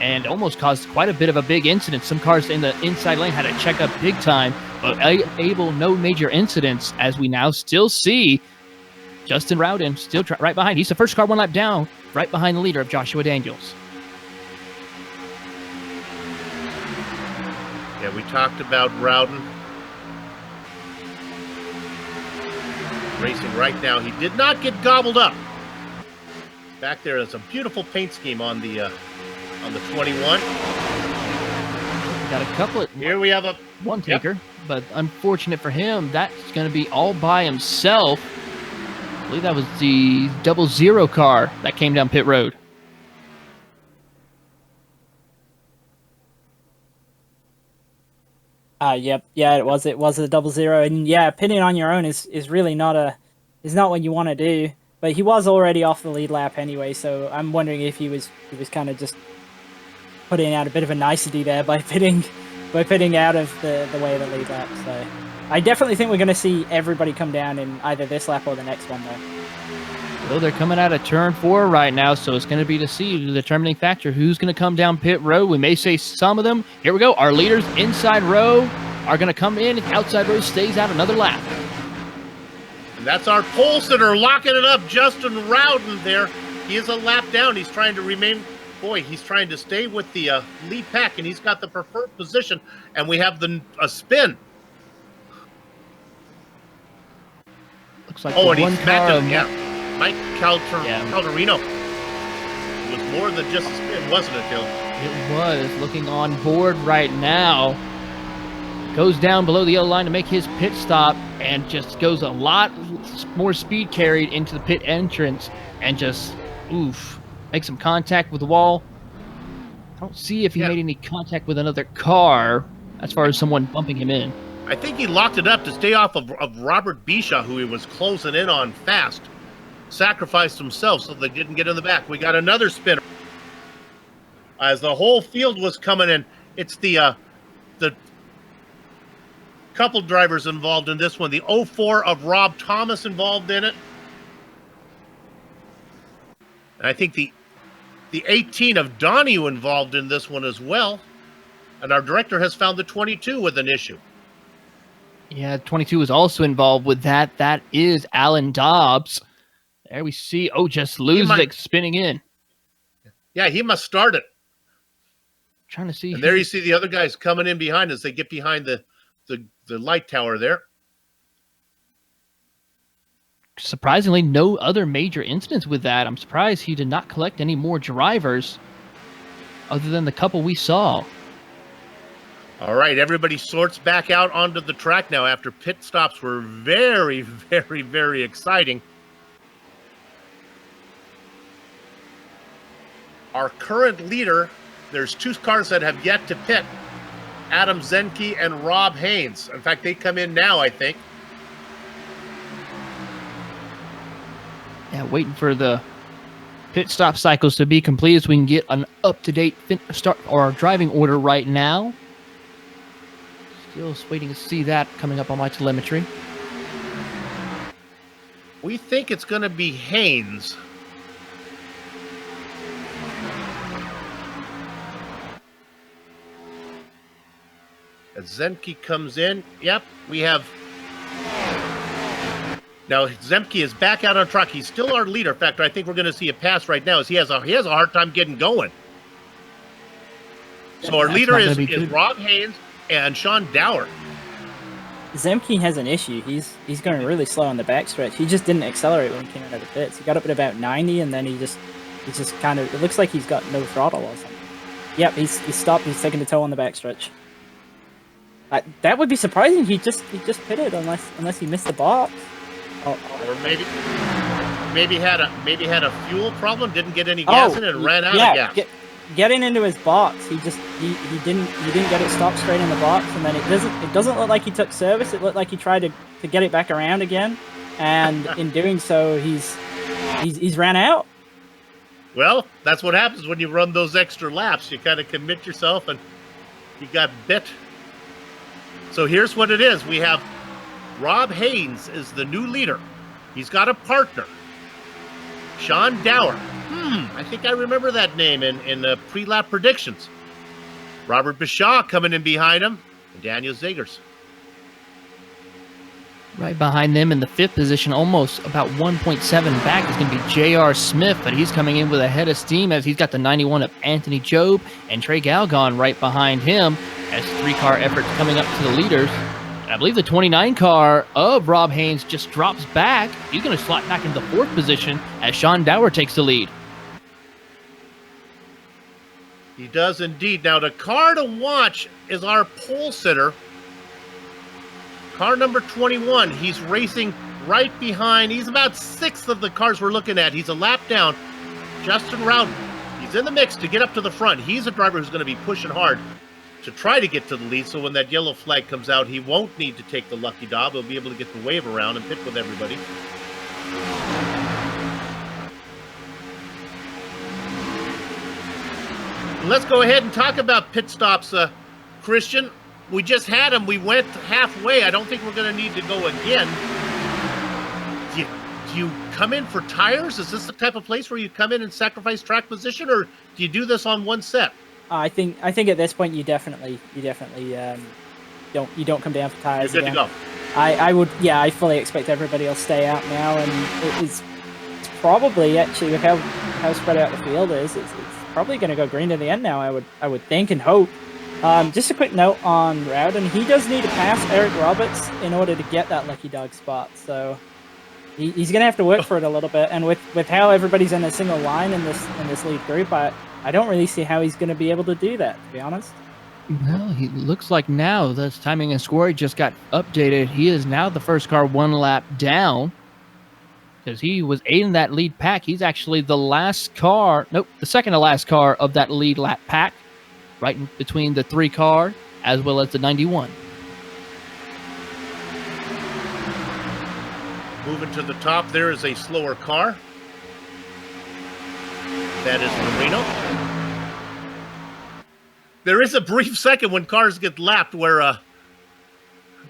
and almost caused quite a bit of a big incident. Some cars in the inside lane had to check up big time, but no major incidents, as we now still see Justin Rowden still right behind. He's the first car 1 lap down, right behind the leader of Joshua Daniels. Yeah, we talked about Rowden racing right now. He did not get gobbled up. Back there is a beautiful paint scheme on the on the 21. Got a couple of Here we have a one taker, but unfortunate for him, that's going to be all by himself. I believe that was the 00 car that came down pit road. Yep, yeah, it was a 00, and yeah, pitting on your own is really not what you want to do. But he was already off the lead lap anyway, so I'm wondering if he was kind of just putting out a bit of a nicety there by pitting out of the way of the lead lap. So I definitely think we're going to see everybody come down in either this lap or the next one, though. Well, they're coming out of turn 4 right now, so it's going to be to see the determining factor who's going to come down pit road. We may say some of them. Here we go. Our leaders inside row are going to come in. Outside row stays out another lap. And that's our pole sitter locking it up. Justin Rowden there. He is a lap down. He's trying to remain. Boy, he's trying to stay with the lead pack, and he's got the preferred position. And we have a spin. Looks like and one he's smacked car. him. Yeah, Mike Calderino. It was more than just a spin, wasn't it, Bill? It was. Looking on board right now. Goes down below the yellow line to make his pit stop and just goes a lot more speed carried into the pit entrance and just, makes some contact with the wall. I don't see if he made any contact with another car as far as someone bumping him in. I think he locked it up to stay off of Robert Bisha, who he was closing in on fast. Sacrificed himself so they didn't get in the back. We got another spinner. As the whole field was coming in, it's the couple drivers involved in this one. The 04 of Rob Thomas involved in it. And I think the 18 of Donahue involved in this one as well. And our director has found the 22 with an issue. Yeah, 22 is also involved with that. That is Alan Dobbs. There we see. Just loses it spinning in. Yeah, he must start it. Trying to see. And there you see the other guys coming in behind as they get behind the light tower there. Surprisingly, no other major incidents with that. I'm surprised he did not collect any more drivers other than the couple we saw. All right, everybody sorts back out onto the track now after pit stops were very, very, very exciting. Our current leader, there's 2 cars that have yet to pit. Adam Zenke and Rob Haynes. In fact, they come in now, I think. Yeah, waiting for the pit stop cycles to be complete so we can get an up-to-date start or driving order right now. Still waiting to see that coming up on my telemetry. We think it's going to be Haynes. As Zemke comes in, yep, we have. Now Zemke is back out on track. He's still our leader. In fact, I think we're going to see a pass right now as he has a hard time getting going. So our leader is Rob Haynes and Sean Dower. Zemke has an issue. He's going really slow on the backstretch. He just didn't accelerate when he came out of the pits. He got up at about 90, and then he just kind of. It looks like he's got no throttle or something. Yep, he's stopped. He's taking the toe on the backstretch. That would be surprising. He just pitted unless he missed the box. Or maybe had a fuel problem. Didn't get any gas in and ran out of gas. Getting into his box, he didn't get it stopped straight in the box, and then it doesn't look like he took service. It looked like he tried to get it back around again, and in doing so, he's ran out. Well, that's what happens when you run those extra laps. You kind of commit yourself, and you got bit. So here's what it is: we have Rob Haynes is the new leader. He's got a partner, Sean Dower. I think I remember that name in the pre-lap predictions. Robert Bishaw coming in behind him, and Daniel Zegers. Right behind them in the 5th position, almost about 1.7 back, is going to be J.R. Smith, but he's coming in with a head of steam as he's got the 91 of Anthony Job and Trey Galgon right behind him as 3-car efforts coming up to the leaders. I believe the 29 car of Rob Haynes just drops back. He's going to slot back into the 4th position as Sean Dower takes the lead. He does indeed. Now, the car to watch is our pole sitter. Car number 21. He's racing right behind. He's about sixth of the cars we're looking at. He's a lap down. Justin Rowden. He's in the mix to get up to the front. He's a driver who's going to be pushing hard to try to get to the lead, so when that yellow flag comes out, he won't need to take the lucky dog. He'll be able to get the wave around and pit with everybody. Let's go ahead and talk about pit stops, Christian. We just had them. We went halfway. I don't think we're going to need to go again. Do you come in for tires? Is this the type of place where you come in and sacrifice track position, or do you do this on one set? I think at this point you definitely don't come down for tires. You're good again. to go. I fully expect everybody will stay out now, and it's probably actually with how spread out the field is, it's probably going to go green to the end now. I would think and hope. Just a quick note on Rowden. He does need to pass Eric Roberts in order to get that lucky dog spot. So he's going to have to work for it a little bit. And with how everybody's in a single line in this lead group, I don't really see how he's going to be able to do that, to be honest. Well, he looks like now the timing and scoring just got updated. He is now the first car one lap down because he was in that lead pack. He's actually the second to last car of that lead lap pack, right in between the 3 car as well as the 91. Moving to the top, there is a slower car. That is Marino. There is a brief second when cars get lapped where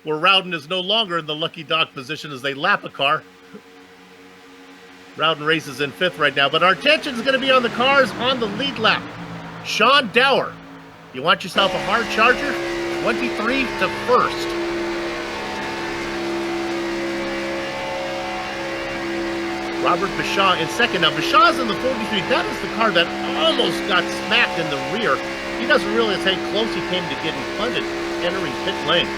Rowden is no longer in the lucky dog position as they lap a car. Rowden races in 5th right now, but our attention is going to be on the cars on the lead lap. Sean Dower, you want yourself a hard charger? 23 to 1st. Robert Bashaw in 2nd. Now, Bashaw's in the 43. That is the car that almost got smacked in the rear. He doesn't realize how close he came to getting punted entering pit lane.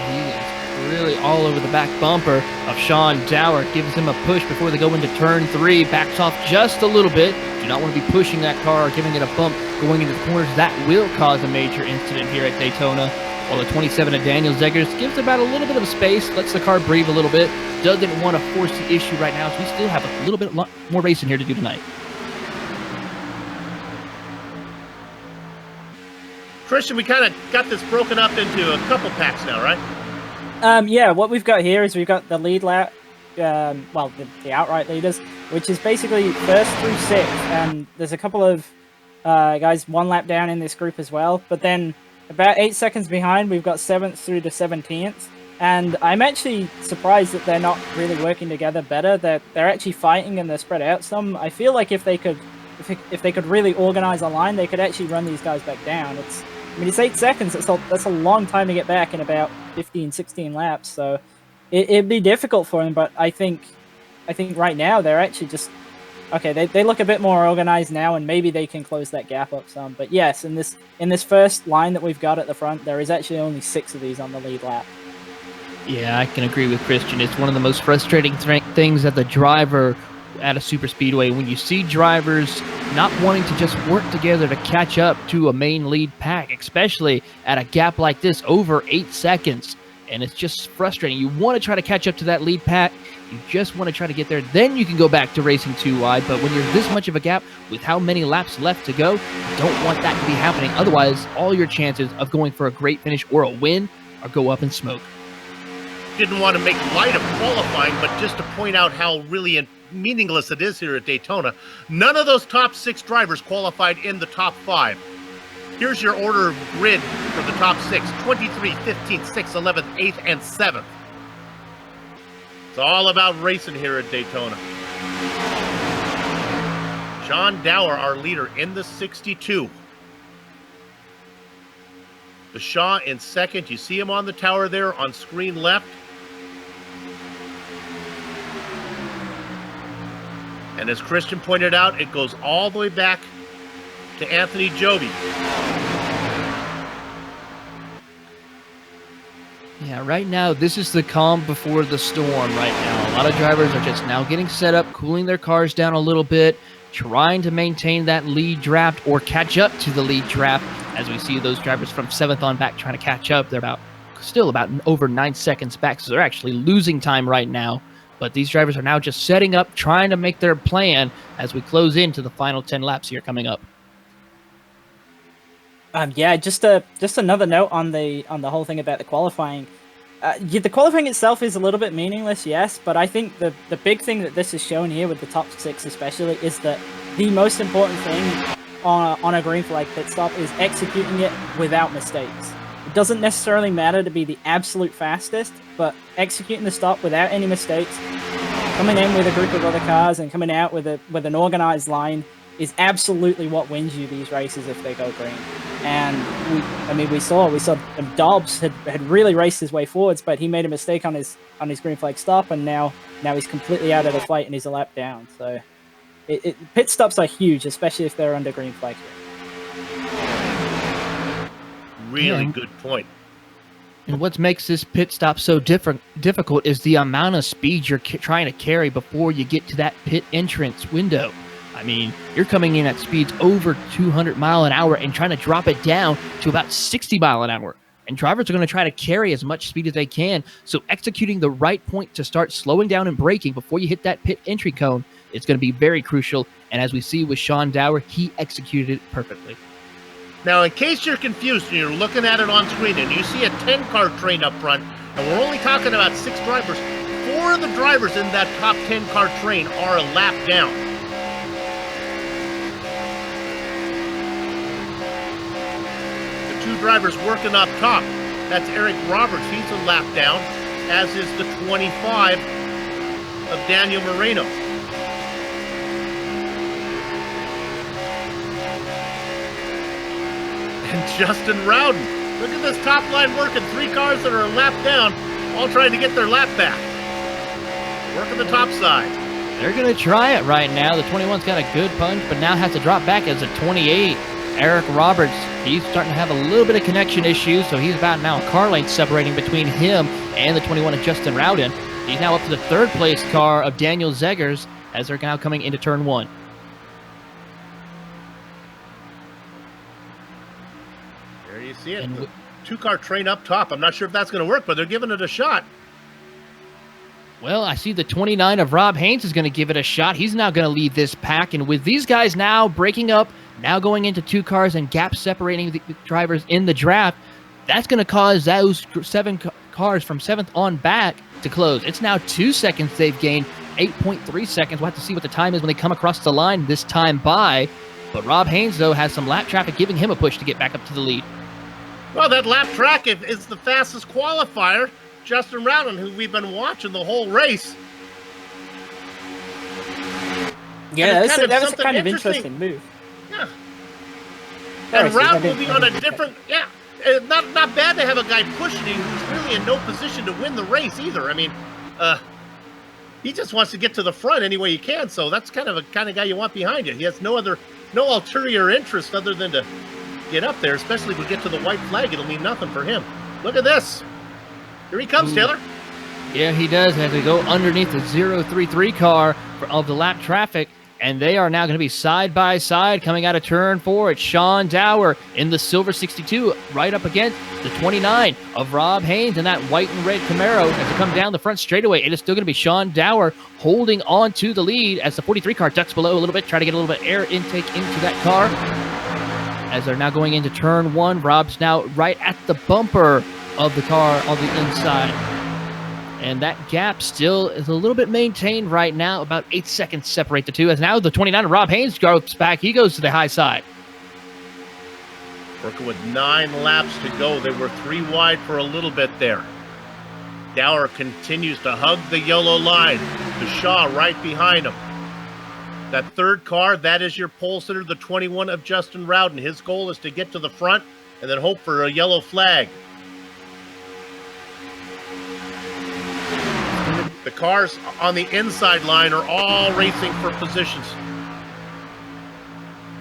He is really all over the back bumper of Sean Dower. Gives him a push before they go into turn 3. Backs off just a little bit. Do not want to be pushing that car or giving it a bump going into the corners. That will cause a major incident here at Daytona. While the 27 of Daniel Zeggers gives about a little bit of space, lets the car breathe a little bit. Doesn't want to force the issue right now, so we still have a little bit more racing here to do tonight. Christian, we kind of got this broken up into a couple packs now, right? Yeah, what we've got here is we've got the lead lap, the outright leaders, which is basically 1st through 6th, and there's a couple of guys 1 lap down in this group as well, but then about 8 seconds behind, we've got 7th through to 17th, and I'm actually surprised that they're not really working together better. They're actually fighting and they're spread out some. I feel like if they could really organize a line, they could actually run these guys back down. It's 8 seconds. That's a long time to get back in about 15, 16 laps. So it'd be difficult for them. But I think right now they're actually just okay. They look a bit more organized now, and maybe they can close that gap up some. But yes, in this first line that we've got at the front, there is actually only 6 of these on the lead lap. Yeah, I can agree with Christian. It's one of the most frustrating things as a driver at a super speedway when you see drivers not wanting to just work together to catch up to a main lead pack, especially at a gap like this over 8 seconds. And it's just frustrating. You want to try to catch up to that lead pack. You just want to try to get there. Then you can go back to racing 2 wide. But when you're this much of a gap with how many laps left to go, you don't want that to be happening. Otherwise, all your chances of going for a great finish or a win are go up in smoke. Didn't want to make light of qualifying, but just to point out how really meaningless it is here at Daytona. None of those top 6 drivers qualified in the top 5. Here's your order of grid for the top 6. 23, 15, 6, 11th, 8th, and 7th. It's all about racing here at Daytona. Sean Dower, our leader, in the 62. Bashaw in 2nd. You see him on the tower there on screen left. And as Christian pointed out, it goes all the way back to Anthony Joby. Yeah, right now, this is the calm before the storm right now. A lot of drivers are just now getting set up, cooling their cars down a little bit, trying to maintain that lead draft or catch up to the lead draft, as we see those drivers from 7th on back trying to catch up. They're still about over 9 seconds back, so they're actually losing time right now. But these drivers are now just setting up, trying to make their plan as we close into the final 10 laps here coming up. Yeah, just another note on the whole thing about the qualifying. The qualifying itself is a little bit meaningless, yes, but I think the big thing that this is shown here with the top 6 especially is that the most important thing on a green flag pit stop is executing it without mistakes. It doesn't necessarily matter to be the absolute fastest, but executing the stop without any mistakes, coming in with a group of other cars and coming out with an organized line is absolutely what wins you these races if they go green. And we saw Dobbs had really raced his way forwards, but he made a mistake on his green flag stop, and now he's completely out of the fight and he's a lap down. So pit stops are huge, especially if they're under green flag here. Really good point. And what makes this pit stop so difficult is the amount of speed you're trying to carry before you get to that pit entrance window. I mean, you're coming in at speeds over 200 mile an hour and trying to drop it down to about 60 mile an hour. And drivers are going to try to carry as much speed as they can. So executing the right point to start slowing down and braking before you hit that pit entry cone is going to be very crucial. And as we see with Sean Dower, he executed it perfectly. Now, in case you're confused and you're looking at it on screen and you see a 10-car train up front, and we're only talking about 6 drivers, 4 of the drivers in that top 10-car train are a lap down. The 2 drivers working up top, that's Eric Roberts, he's a lap down, as is the 25 of Daniel Moreno. And Justin Rowden. Look at this top line working. 3 cars that are a lap down, all trying to get their lap back. Working the top side. They're going to try it right now. The 21's got a good punch, but now has to drop back as a 28. Eric Roberts, he's starting to have a little bit of connection issues, so he's about now a car length separating between him and the 21 of Justin Rowden. He's now up to the 3rd place car of Daniel Zeggers as they're now coming into turn 1. You see it, the 2-car train up top. I'm not sure if that's going to work, but they're giving it a shot. Well, I see the 29 of Rob Haynes is going to give it a shot. He's now going to lead this pack, and with these guys now breaking up, now going into 2 cars and gap separating the drivers in the draft, that's going to cause those 7 cars from 7th on back to close. It's now 2 seconds they've gained, 8.3 seconds. We'll have to see what the time is when they come across the line this time by. But Rob Haynes, though, has some lap traffic giving him a push to get back up to the lead. Well, that lap track is the fastest qualifier, Justin Rowden, who we've been watching the whole race. Yeah, that was a kind of interesting move. Yeah. And Rowden will be on a different, not bad to have a guy pushing him who's really in no position to win the race either. I mean, he just wants to get to the front any way he can, so that's kind of guy you want behind you. He has no ulterior interest other than to get up there, especially if we get to the white flag. It'll mean nothing for him. Look at this. Here he comes, Taylor. Yeah, he does as we go underneath the 033 car of the lap traffic, and they are now going to be side by side coming out of turn 4. It's Sean Dower in the silver 62 right up against the 29 of Rob Haynes in that white and red Camaro as they come down the front straightaway. It is still going to be Sean Dower holding on to the lead as the 43 car ducks below a little bit, try to get a little bit of air intake into that car. As they're now going into turn 1, Rob's now right at the bumper of the car on the inside. And that gap still is a little bit maintained right now. About 8 seconds separate the two. As now the 29 of Rob Haynes goes back. He goes to the high side. Working with 9 laps to go. They were 3 wide for a little bit there. Dower continues to hug the yellow line. The Shaw right behind him. That 3rd car, that is your pole sitter, the 21 of Justin Rowden. His goal is to get to the front and then hope for a yellow flag. The cars on the inside line are all racing for positions.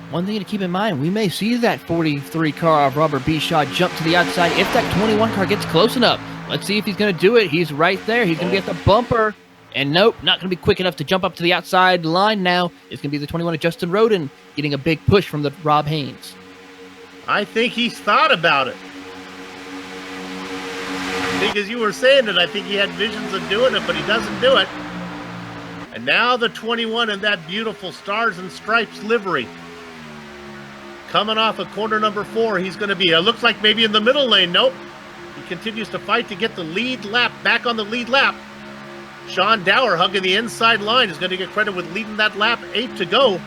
One thing to keep in mind, we may see that 43 car of Robert B. Shaw jump to the outside if that 21 car gets close enough. Let's see if he's going to do it. He's right there. He's going to be at the bumper. And nope, not going to be quick enough to jump up to the outside line now. It's going to be the 21 of Justin Roden getting a big push from the Rob Haynes. I think he's thought about it. I think as you were saying it, I think he had visions of doing it, but he doesn't do it. And now the 21 in that beautiful Stars and Stripes livery. Coming off of corner number 4, he's going to be, it looks like maybe in the middle lane. Nope. He continues to fight to get the lead lap, back on the lead lap. Sean Dower hugging the inside line is going to get credit with leading that lap, 8 to go.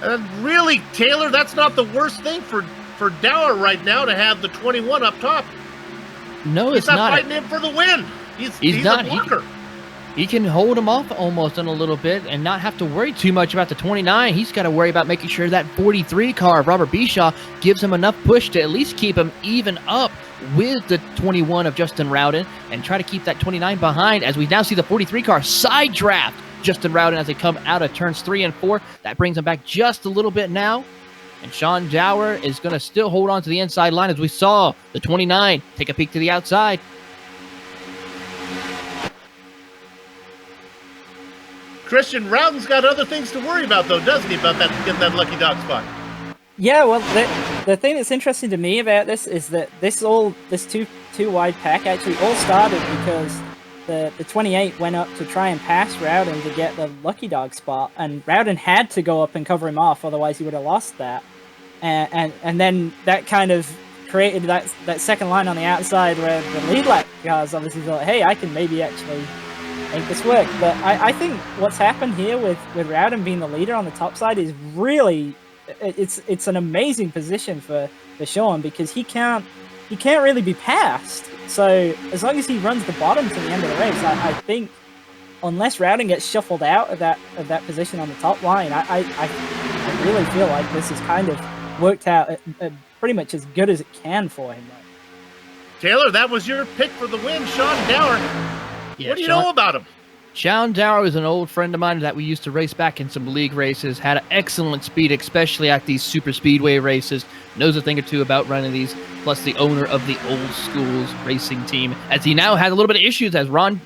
And really, Taylor, that's not the worst thing for Dower right now to have the 21 up top. No, he's it's not. He's not fighting him for the win. He's not a blocker. He can hold him off almost in a little bit and not have to worry too much about the 29. He's got to worry about making sure that 43 car of Robert Bischoff gives him enough push to at least keep him even up with the 21 of Justin Rowden and try to keep that 29 behind, as we now see the 43 car side draft Justin Rowden as they come out of turns 3 and 4. That brings him back just a little bit now. And Sean Dower is going to still hold on to the inside line, as we saw the 29 take a peek to the outside. Christian, Rowden's got other things to worry about, though, doesn't he, about that, get that lucky dog spot? Yeah, well, the thing that's interesting to me about this is that this two wide pack actually all started because the 28 went up to try and pass Rowden to get the lucky dog spot, and Rowden had to go up and cover him off, otherwise he would have lost that. And then that kind of created that second line on the outside where the lead lap guys obviously thought, hey, I can maybe actually make this work. But I think what's happened here with Rowden being the leader on the top side is really, it's an amazing position for Sean, because he can't really be passed. So as long as he runs the bottom to the end of the race, I think unless Rowden gets shuffled out of that position on the top line, I really feel like this has kind of worked out pretty much as good as it can for him. Taylor, that was your pick for the win, Sean Dower. Yeah, what do you know about him? Sean Dower is an old friend of mine that we used to race back in some league races, had an excellent speed, especially at these super speedway races, knows a thing or two about running these, plus the owner of the Old Schools racing team, as he now has a little bit of issues as Rob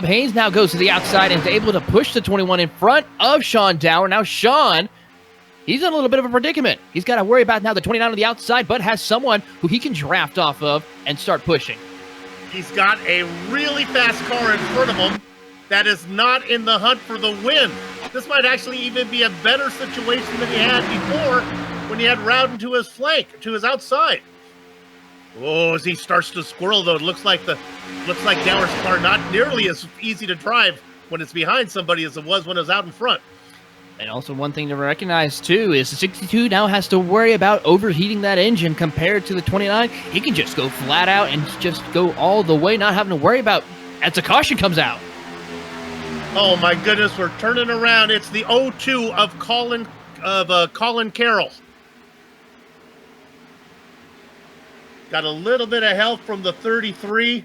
Haynes now goes to the outside and is able to push the 21 in front of Sean Dower. Now Sean, he's in a little bit of a predicament. He's got to worry about now the 29 on the outside, but has someone who he can draft off of and start pushing. He's got a really fast car in front of him that is not in the hunt for the win. This might actually even be a better situation than he had before when he had Rowden to his flank, to his outside. Oh, as he starts to squirrel, though, it looks like Dower's car not nearly as easy to drive when it's behind somebody as it was when it was out in front. And also one thing to recognize, too, is the 62 now has to worry about overheating that engine compared to the 29. He can just go flat out and just go all the way, not having to worry about as the caution comes out. Oh, my goodness, we're turning around. It's the 0-2 of Colin Carroll. Got a little bit of help from the 33.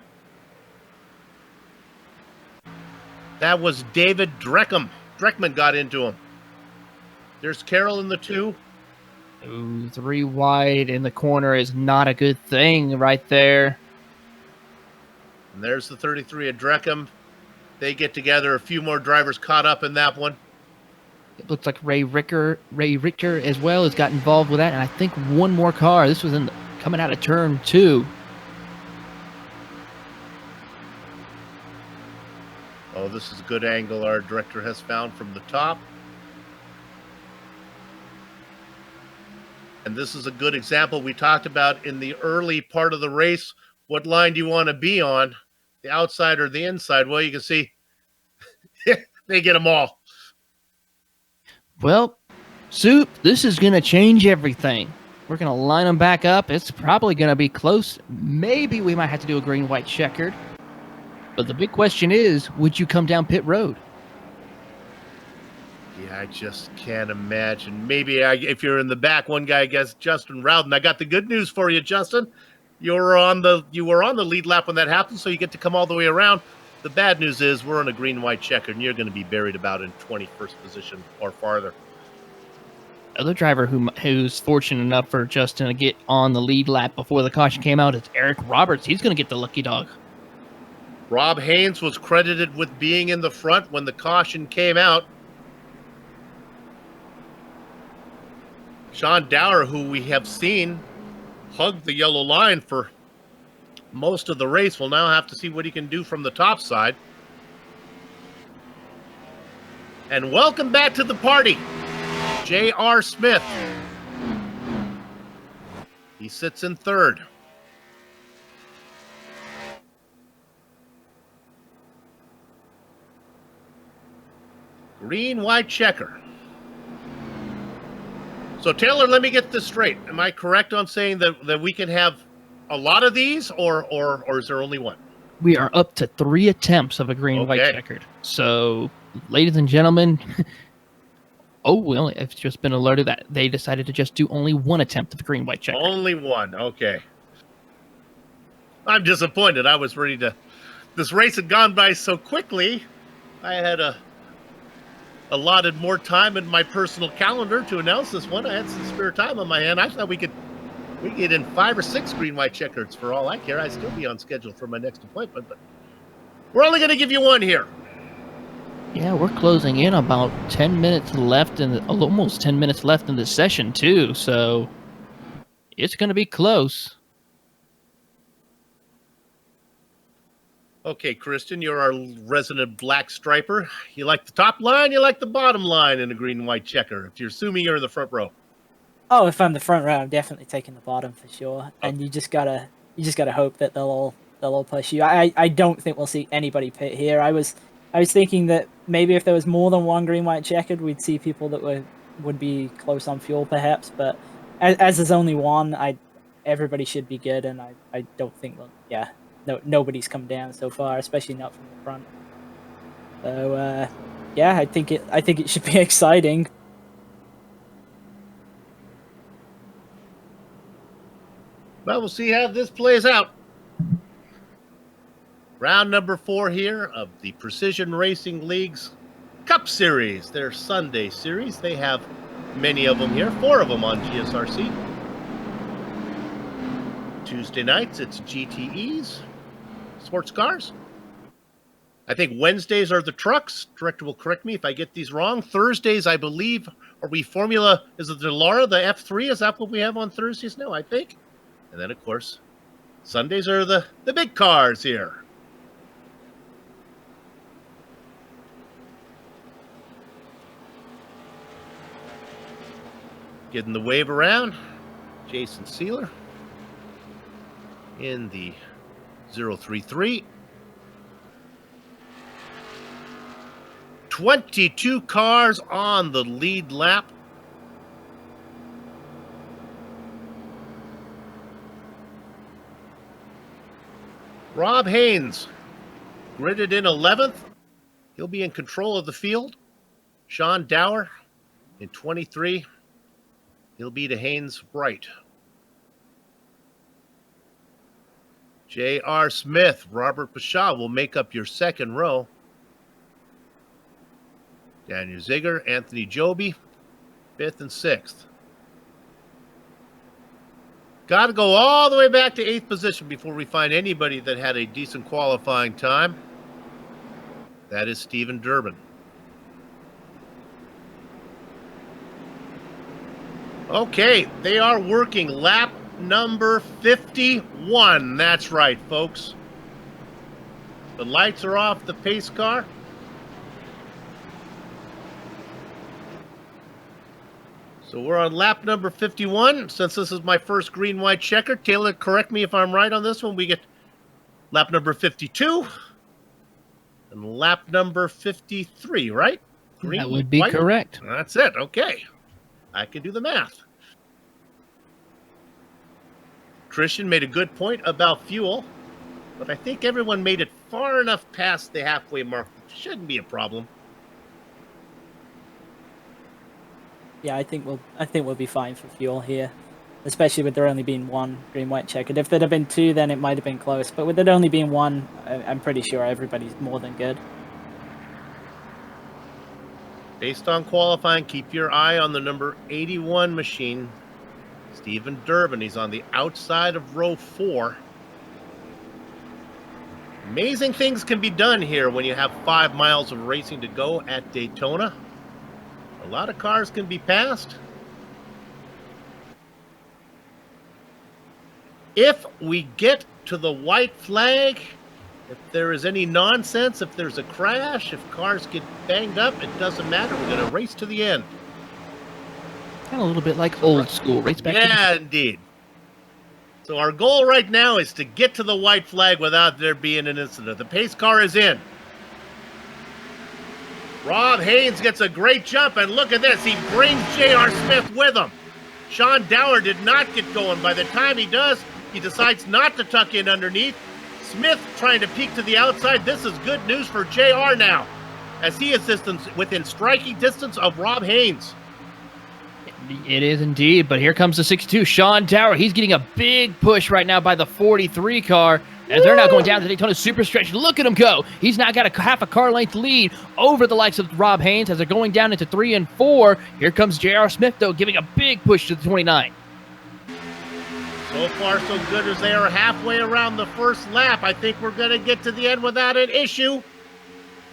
That was David Dreckman. Dreckman got into him. There's Carroll in the 2. Ooh, 3 wide in the corner is not a good thing right there. And there's the 33 of Dreckman. They get together. A few more drivers caught up in that one. It looks like Ray Richter as well has got involved with that, and I think one more car. This was coming out of turn 2. Oh, this is a good angle our director has found from the top. And this is a good example we talked about in the early part of the race. What line do you want to be on? The outside or the inside? Well, you can see they get them all. Well, Soup, this is going to change everything. We're going to line them back up. It's probably going to be close. Maybe we might have to do a green-white-checkered. But the big question is, would you come down pit road? Yeah, I just can't imagine. Maybe if you're in the back, one guy, I guess, Justin Rowden. I got the good news for you, Justin. You were on the lead lap when that happened, so you get to come all the way around. The bad news is we're on a green-white-checkered, and you're going to be buried about in 21st position or farther. Other driver who's fortunate enough for Justin to get on the lead lap before the caution came out is Eric Roberts. He's going to get the lucky dog. Rob Haynes was credited with being in the front when the caution came out. Sean Dower, who we have seen hug the yellow line for most of the race, will now have to see what he can do from the top side. And welcome back to the party, J.R. Smith. He sits in third. Green-white-checkered. So, Taylor, let me get this straight. Am I correct on saying that we can have a lot of these, or is there only one? We are up to 3 attempts of a green-white-checkered. So, ladies and gentlemen, I've just been alerted that they decided to just do only 1 attempt of the green-white-checkered. Only one, okay. I'm disappointed. I was ready to... This race had gone by so quickly, I had allotted more time in my personal calendar to announce this one. I had some spare time on my hand. I thought we could get in 5 or 6 green-white-checkers for all I care. I'd still be on schedule for my next appointment, but we're only going to give you one here. Yeah, we're closing in about 10 minutes left, and almost 10 minutes left in the session too. So it's going to be close. Okay, Kristen, you're our resident black striper. You like the top line, you like the bottom line in a green-white-checker, if you're assuming you're in the front row. Oh, if I'm the front row, I'm definitely taking the bottom for sure. Okay. And you just gotta hope that they'll all push you. I don't think we'll see anybody pit here. I was thinking that maybe if there was more than one green-white-checkered, we'd see people that would be close on fuel perhaps. But as there's only one, everybody should be good, and I don't think nobody's come down so far, especially not from the front. So I think it should be exciting. Well, we'll see how this plays out. Round number 4 here of the Precision Racing League's Cup Series, their Sunday series. They have many of them here, 4 of them on GSRC. Tuesday nights, it's GTEs, sports cars. I think Wednesdays are the trucks. Director will correct me if I get these wrong. Thursdays, I believe, is it the Laura, the F3? Is that what we have on Thursdays now, I think? And then, of course, Sundays are the big cars here. Getting the wave around, Jason Sealer in the 033. 22 cars on the lead lap. Rob Haynes, gridded in 11th. He'll be in control of the field. Sean Dower in 23. He'll be to Haynes' right. J.R. Smith, Robert Pashaw will make up your second row. Daniel Ziegler, Anthony Joby, 5th and 6th. Got to go all the way back to 8th position before we find anybody that had a decent qualifying time. That is Stephen Durbin. Okay, they are working lap number 51. That's right, folks. The lights are off the pace car. So we're on lap number 51. Since this is my first green-white-checker, Taylor, correct me if I'm right on this one. We get lap number 52 and lap number 53, right? Green, that would be white? Correct. That's it. Okay. I can do the math. Christian made a good point about fuel, but I think everyone made it far enough past the halfway mark. It shouldn't be a problem. Yeah, I think we'll be fine for fuel here, especially with there only being one green-white-checkered. If there'd have been 2, then it might have been close. But with it only being 1, I'm pretty sure everybody's more than good. Based on qualifying, keep your eye on the number 81 machine, Stephen Durbin. He's on the outside of row 4. Amazing things can be done here when you have 5 miles of racing to go at Daytona. A lot of cars can be passed. If we get to the white flag, if there is any nonsense, if there's a crash, if cars get banged up, it doesn't matter. We're going to race to the end. Kind of a little bit like old school. Race back Yeah, indeed. So our goal right now is to get to the white flag without there being an incident. The pace car is in. Rob Haynes gets a great jump, and look at this. He brings J.R. Smith with him. Sean Dower did not get going. By the time he does, he decides not to tuck in underneath. Smith trying to peek to the outside. This is good news for JR now, as he is within striking distance of Rob Haynes. It is indeed, but here comes the 62. Sean Dower, he's getting a big push right now by the 43 car as they're now going down to the Daytona Super Stretch. Look at him go. He's now got a half a car length lead over the likes of Rob Haynes as they're going down into 3 and 4. Here comes J.R. Smith, though, giving a big push to the 29. So far, so good, as they are halfway around the first lap. I think we're going to get to the end without an issue.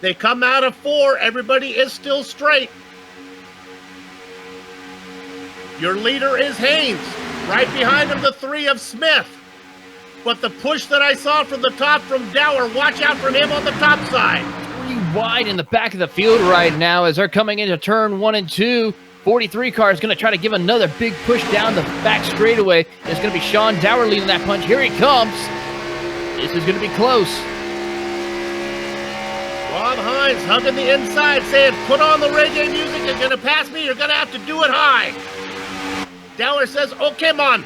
They come out of 4. Everybody is still straight. Your leader is Haynes. Right behind him, the 3 of Smith. But the push that I saw from the top from Dower, watch out for him on the top side. 3 wide in the back of the field right now as they're coming into turn 1 and 2. 43 car is going to try to give another big push down the back straightaway. It's going to be Sean Dower leading that punch. Here he comes. This is going to be close. Rob Hines hugging the inside, saying, put on the reggae music. You're going to pass me. You're going to have to do it high. Dower says, okay, man.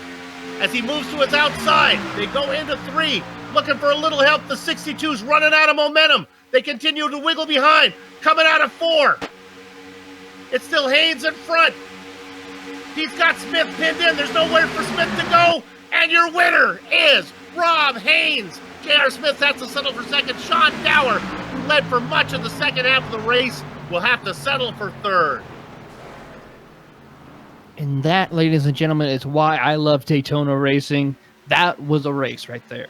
As he moves to his outside, they go into 3, looking for a little help. The 62's running out of momentum. They continue to wiggle behind, coming out of 4. It's still Haynes in front. He's got Smith pinned in. There's nowhere for Smith to go. And your winner is Rob Haynes. J.R. Smith has to settle for second. Sean Dower, who led for much of the second half of the race, will have to settle for third. And that, ladies and gentlemen, is why I love Daytona racing. That was a race right there.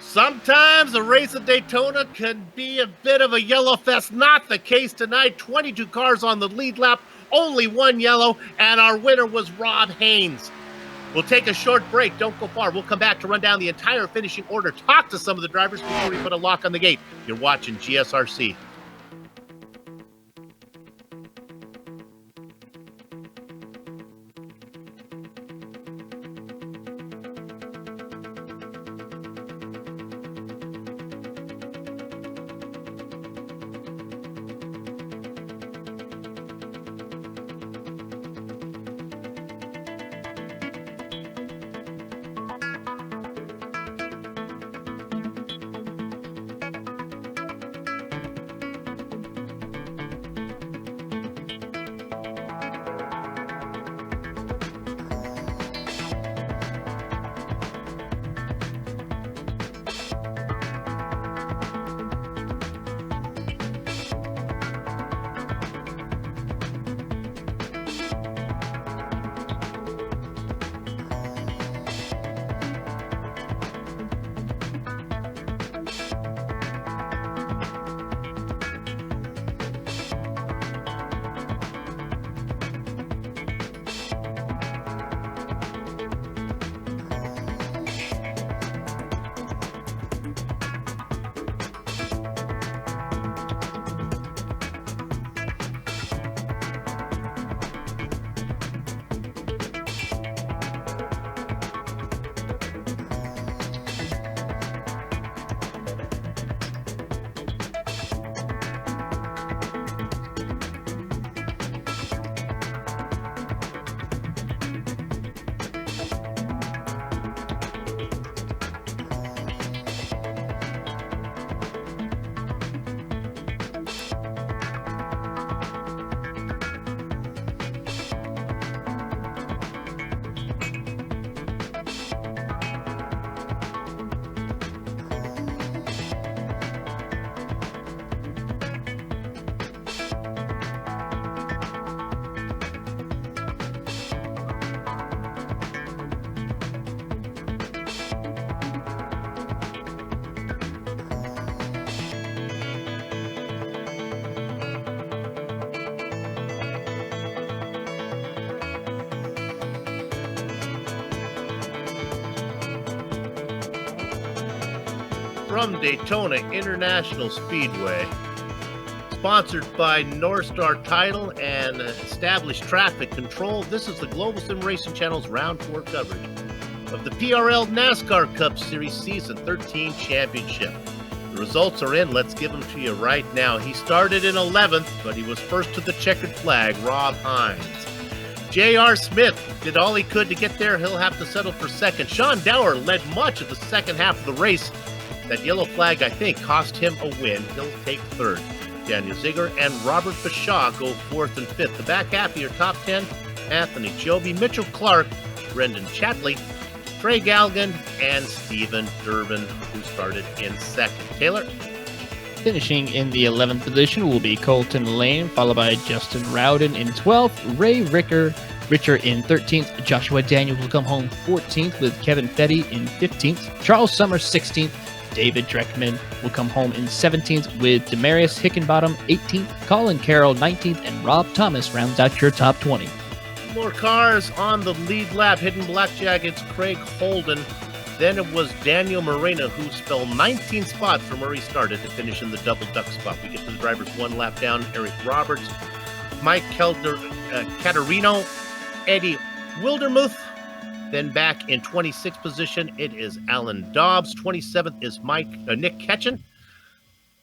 Sometimes a race at Daytona can be a bit of a yellow fest. Not the case tonight. 22 cars on the lead lap, only 1 yellow, and our winner was Rob Haynes. We'll take a short break. Don't go far. We'll come back to run down the entire finishing order, talk to some of the drivers before we put a lock on the gate. You're watching GSRC. From Daytona International Speedway, sponsored by North Star Title and Established Traffic Control, this is the Global SimRacing Channel's Round 4 coverage of the PRL NASCAR Cup Series Season 13 Championship. The results are in. Let's give them to you right now. He started in 11th, but he was first to the checkered flag, Rob Hines. J.R. Smith did all he could to get there. He'll have to settle for second. Sean Dower led much of the second half of the race. That yellow flag, I think, cost him a win. He'll take third. Daniel Ziegler and Robert Bashaw go fourth and fifth. The back half of your top 10, Anthony Joby, Mitchell Clark, Brendan Chatley, Trey Galgan, and Stephen Durbin, who started in second. Taylor? Finishing in the 11th position will be Colton Lane, followed by Justin Rowden in 12th, Ray Richter in 13th, Joshua Daniels will come home 14th with Kevin Fetty in 15th, Charles Summers 16th, David Dreckman will come home in 17th with Demarius Hickenbottom 18th, Colin Carroll 19th, and Rob Thomas rounds out your top 20. More cars on the lead lap. Hidden Blackjack, it's Craig Holden. Then it was Daniel Moreno who fell 19 spots from where he started to finish in the double duck spot. We get to the drivers one lap down. Eric Roberts, Mike Caterino, Eddie Wildermuth. Then back in 26th position, it is Alan Dobbs. 27th is Nick Ketchen.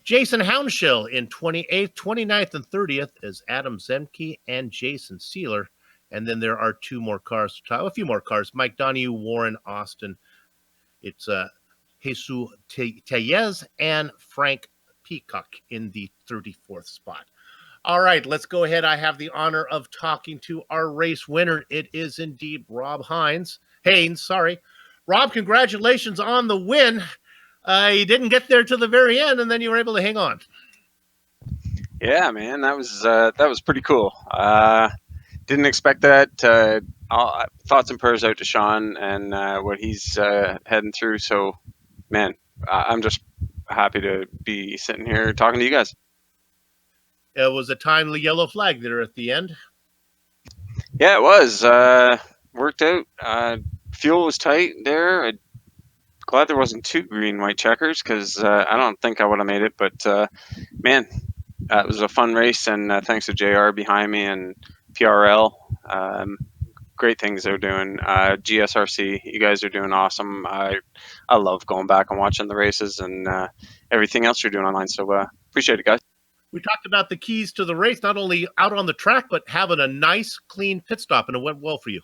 Jason Hounshell in 28th. 29th and 30th is Adam Zemke and Jason Sealer. And then there are a few more cars. Mike Donahue, Warren Austin. It's Jesus Tellez and Frank Peacock in the 34th spot. All right, let's go ahead. I have the honor of talking to our race winner. It is indeed Rob Haynes. Rob, congratulations on the win. You didn't get there to the very end, and then you were able to hang on. Yeah, man, that was pretty cool. Didn't expect that. Thoughts and prayers out to Sean and what he's heading through. So, man, I'm just happy to be sitting here talking to you guys. It was a timely yellow flag there at the end. Yeah, it was. Worked out. Fuel was tight there. I'm glad there wasn't two green-white checkers because I don't think I would have made it. But, man, it was a fun race, and thanks to JR behind me and PRL. Great things they're doing. GSRC, you guys are doing awesome. I love going back and watching the races and everything else you're doing online. So appreciate it, guys. We talked about the keys to the race, not only out on the track, but having a nice, clean pit stop, and it went well for you.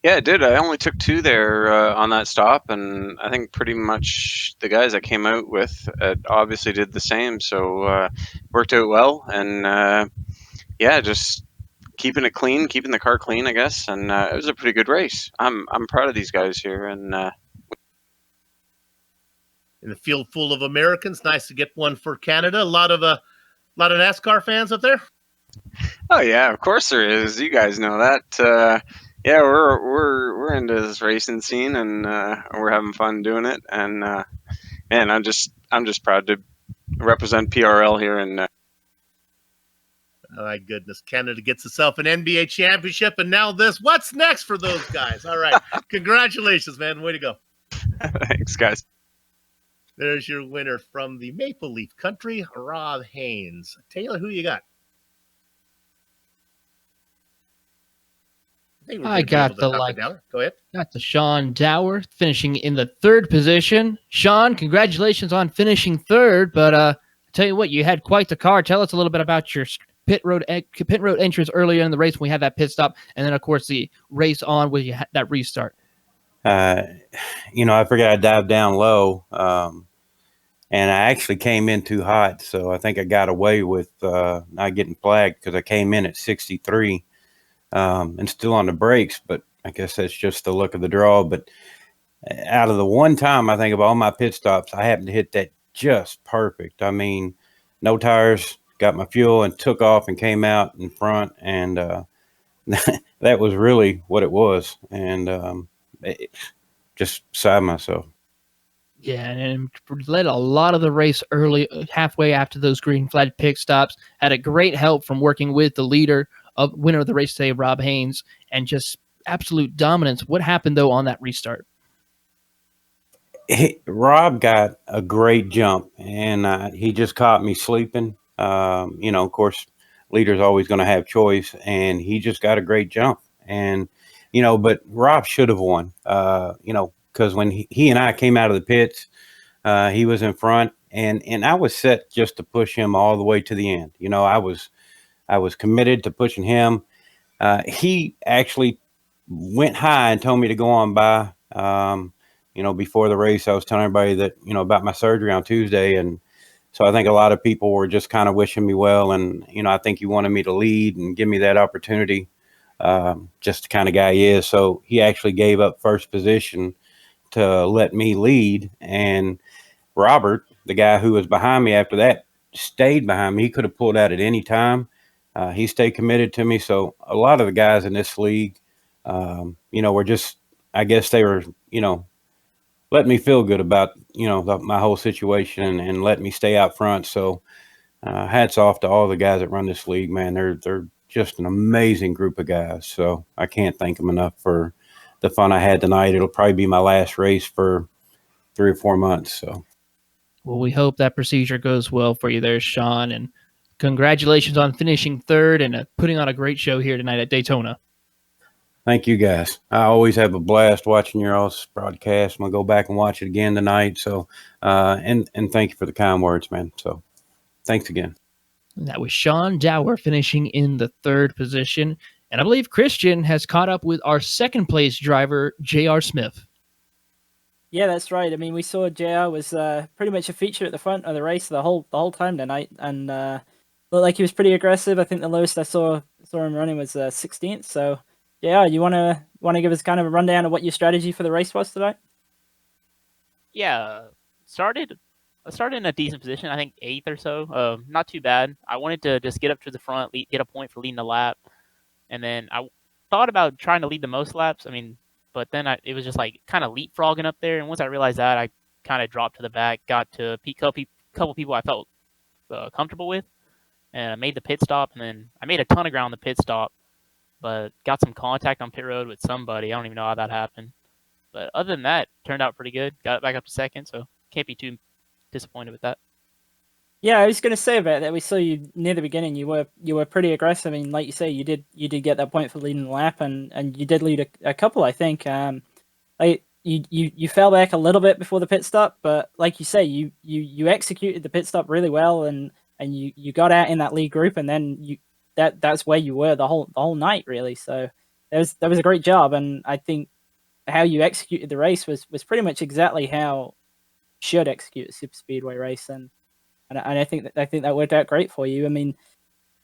Yeah, it did. I only took two there on that stop, and I think pretty much the guys I came out with obviously did the same. So worked out well, and yeah, just keeping it clean, keeping the car clean, I guess, and it was a pretty good race. I'm proud of these guys here, and in a field full of Americans, nice to get one for Canada. A lot of NASCAR fans up there. Oh yeah, of course there is. You guys know that. Yeah, we're into this racing scene, and we're having fun doing it. And man, I'm just proud to represent PRL here. And oh my goodness, Canada gets itself an NBA championship, and now this. What's next for those guys? All right, congratulations, man. Way to go. Thanks, guys. There's your winner from the Maple Leaf Country, Rob Haynes. Taylor, who you got? I got the Go ahead. Got the Sean Dower finishing in the third position. Sean, congratulations on finishing third. But I tell you what, you had quite the car. Tell us a little bit about your pit road entrance earlier in the race when we had that pit stop, and then of course the race on with that restart. I forgot I dived down low, and I actually came in too hot, so I think I got away with not getting flagged because I came in at 63 and still on the brakes, but I guess that's just the luck of the draw. But out of the one time, I think of all my pit stops, I happened to hit that just perfect. I mean, no tires, got my fuel and took off and came out in front, and that was really what it was. And just beside myself. Yeah, and led a lot of the race early, halfway after those green flag pit stops. Had a great help from working with the winner of the race today, Rob Haynes, and just absolute dominance. What happened, though, on that restart? Rob got a great jump, and he just caught me sleeping. Of course, leader's always going to have choice, and he just got a great jump. And but Rob should have won. Because when he and I came out of the pits, he was in front, and I was set just to push him all the way to the end. I was committed to pushing him. He actually went high and told me to go on by. Before the race, I was telling everybody that, about my surgery on Tuesday. And so I think a lot of people were just kind of wishing me well. And, I think he wanted me to lead and give me that opportunity, just the kind of guy he is. So he actually gave up first position to let me lead. And Robert, the guy who was behind me after that, stayed behind me. He could have pulled out at any time. He stayed committed to me. So a lot of the guys in this league, were just, I guess they were, letting me feel good about, my whole situation and letting me stay out front. So hats off to all the guys that run this league, man. They're just an amazing group of guys. So I can't thank them enough for the fun I had tonight. It'll probably be my last race for 3 or 4 months. So. Well, we hope that procedure goes well for you there, Sean. And congratulations on finishing third and putting on a great show here tonight at Daytona. Thank you, guys. I always have a blast watching your all's broadcast. I'm going to go back and watch it again tonight. So, and thank you for the kind words, man. So thanks again. And that was Sean Dower finishing in the third position. And I believe Christian has caught up with our second place driver, J.R. Smith. Yeah, that's right. I mean, we saw JR was pretty much a feature at the front of the race the whole time tonight, and looked like he was pretty aggressive. I think the lowest I saw him running was 16th. So, JR, you wanna give us kind of a rundown of what your strategy for the race was tonight? Yeah, I started in a decent position. I think 8th or so. Not too bad. I wanted to just get up to the front, get a point for leading the lap, and then I thought about trying to lead the most laps. I mean, but then it was just like kind of leapfrogging up there. And once I realized that, I kind of dropped to the back, got to a couple people I felt comfortable with, and I made the pit stop. And then I made a ton of ground on the pit stop, but got some contact on pit road with somebody. I don't even know how that happened. But other than that, turned out pretty good. Got it back up to second, so can't be too disappointed with that. Yeah, I was going to say about that. We saw you near the beginning. You were pretty aggressive. I mean, like you say, you did get that point for leading the lap, and you did lead a couple. I think. You fell back a little bit before the pit stop, but like you say, you executed the pit stop really well, and you got out in that lead group, and then that's where you were the whole night really. So that was a great job, and I think how you executed the race was pretty much exactly how you should execute a super speedway race, and I think that worked out great for you. I mean,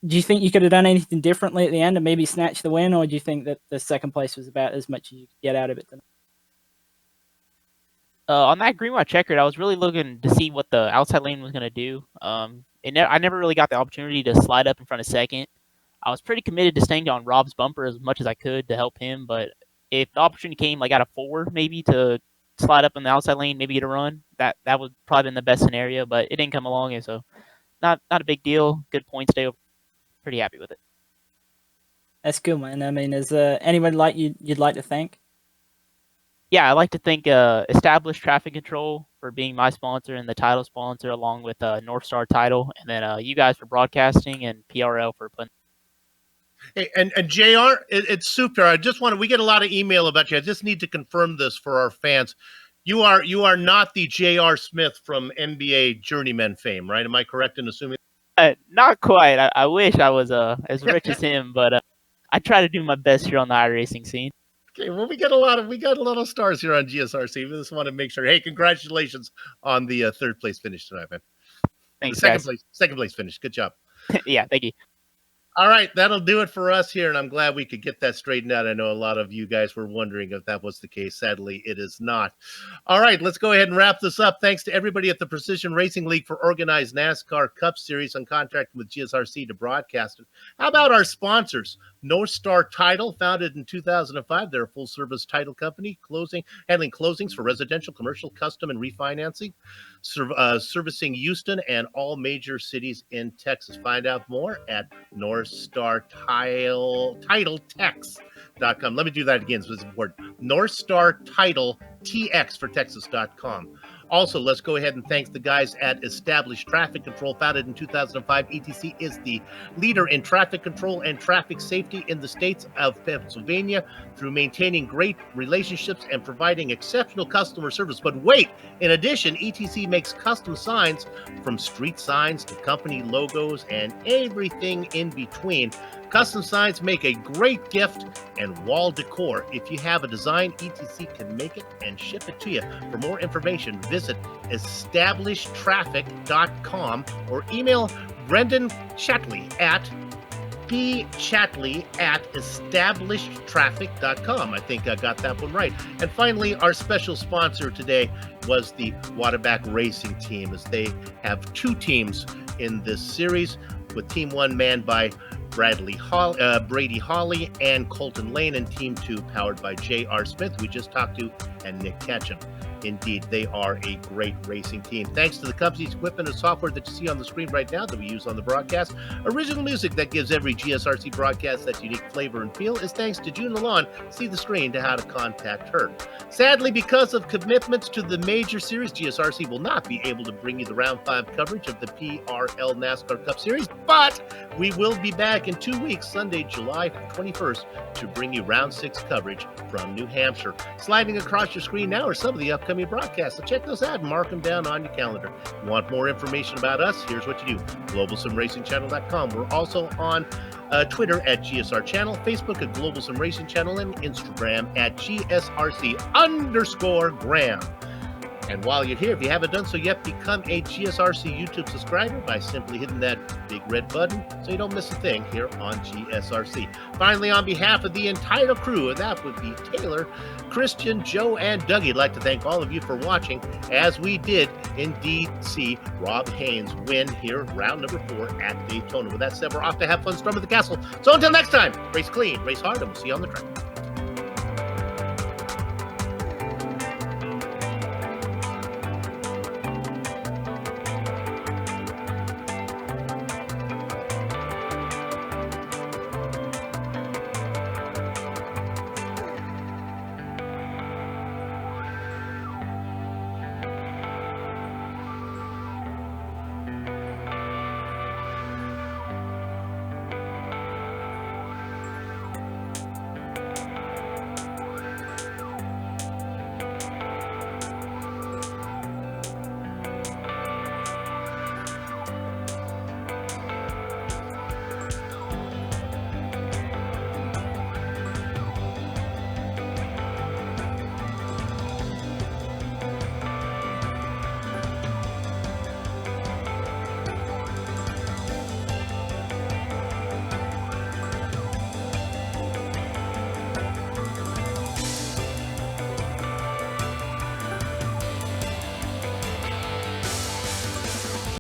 do you think you could have done anything differently at the end and maybe snatch the win, or do you think that the second place was about as much as you could get out of it tonight? On that Green-white-checkered, I was really looking to see what the outside lane was going to do. I never really got the opportunity to slide up in front of second. I was pretty committed to staying on Rob's bumper as much as I could to help him, but if the opportunity came like out of 4, maybe to slide up in the outside lane, maybe get a run, that would probably been the best scenario, but it didn't come along, and so not a big deal. Good points day. Pretty happy with it. That's good, man. I mean, is there anyone like you'd like to thank? Yeah, I'd like to thank Established Traffic Control for being my sponsor and the title sponsor, along with North Star Title, and then you guys for broadcasting, and PRL for putting. Hey, and JR, it's super. We get a lot of email about you. I just need to confirm this for our fans. You are not the JR Smith from NBA Journeyman fame, right? Am I correct in assuming? Not quite. I wish I was as rich as him, but I try to do my best here on the iRacing scene. Okay, well, we got a lot of stars here on GSRC. We just want to make sure. Hey, congratulations on the third place finish tonight, man. Thanks, second place finish. Good job. Yeah, thank you. All right, that'll do it for us here, and I'm glad we could get that straightened out. I know a lot of you guys were wondering if that was the case. Sadly, it is not. All right, let's go ahead and wrap this up. Thanks to everybody at the Precision Racing League for organized NASCAR Cup Series on contract with GSRC to broadcast it. How about our sponsors? North Star Title, founded in 2005. They're a full-service title company, handling closings for residential, commercial, custom, and refinancing. servicing Houston and all major cities in Texas. Find out more at NorthstarTitleTex.com. Let me do that again, so it's important. NorthstarTitleTX for Texas.com. Also, let's go ahead and thank the guys at Established Traffic Control. Founded in 2005, ETC is the leader in traffic control and traffic safety in the states of Pennsylvania through maintaining great relationships and providing exceptional customer service. But wait, in addition, ETC makes custom signs from street signs to company logos and everything in between. Custom signs make a great gift and wall decor. If you have a design, ETC can make it and ship it to you. For more information, visit establishedtraffic.com or email Brendan Chatley at pchatley@establishedtraffic.com. I think I got that one right. And finally, our special sponsor today was the Whataback Racing team, as they have two teams in this series, with Team 1 manned by Brady Hawley and Colton Lane, and Team 2 powered by J.R. Smith, we just talked to, and Nick Ketchum. Indeed, they are a great racing team. Thanks to the company's equipment and software that you see on the screen right now that we use on the broadcast. Original music that gives every GSRC broadcast that unique flavor and feel is thanks to June Lalonde. See the screen to how to contact her. Sadly, because of commitments to the major series, GSRC will not be able to bring you the Round 5 coverage of the PRL NASCAR Cup Series, but we will be back in 2 weeks, Sunday, July 21st, to bring you Round 6 coverage from New Hampshire. Sliding across your screen now are some of the upcoming broadcasts, so check those out and mark them down on your calendar. If you want more information about us, here's what you do. GlobalSimRacingChannel.com. We're also on Twitter at GSR Channel, Facebook at Global Sim Racing Channel, and Instagram at GSRC_Graham. And while you're here, if you haven't done so yet, become a GSRC YouTube subscriber by simply hitting that big red button so you don't miss a thing here on GSRC. Finally, on behalf of the entire crew, and that would be Taylor, Christian, Joe, and Dougie, I'd like to thank all of you for watching, as we did indeed see Rob Haynes win here, round number 4 at Daytona. With that said, we're off to have fun storming the castle. So until next time, race clean, race hard, and we'll see you on the track.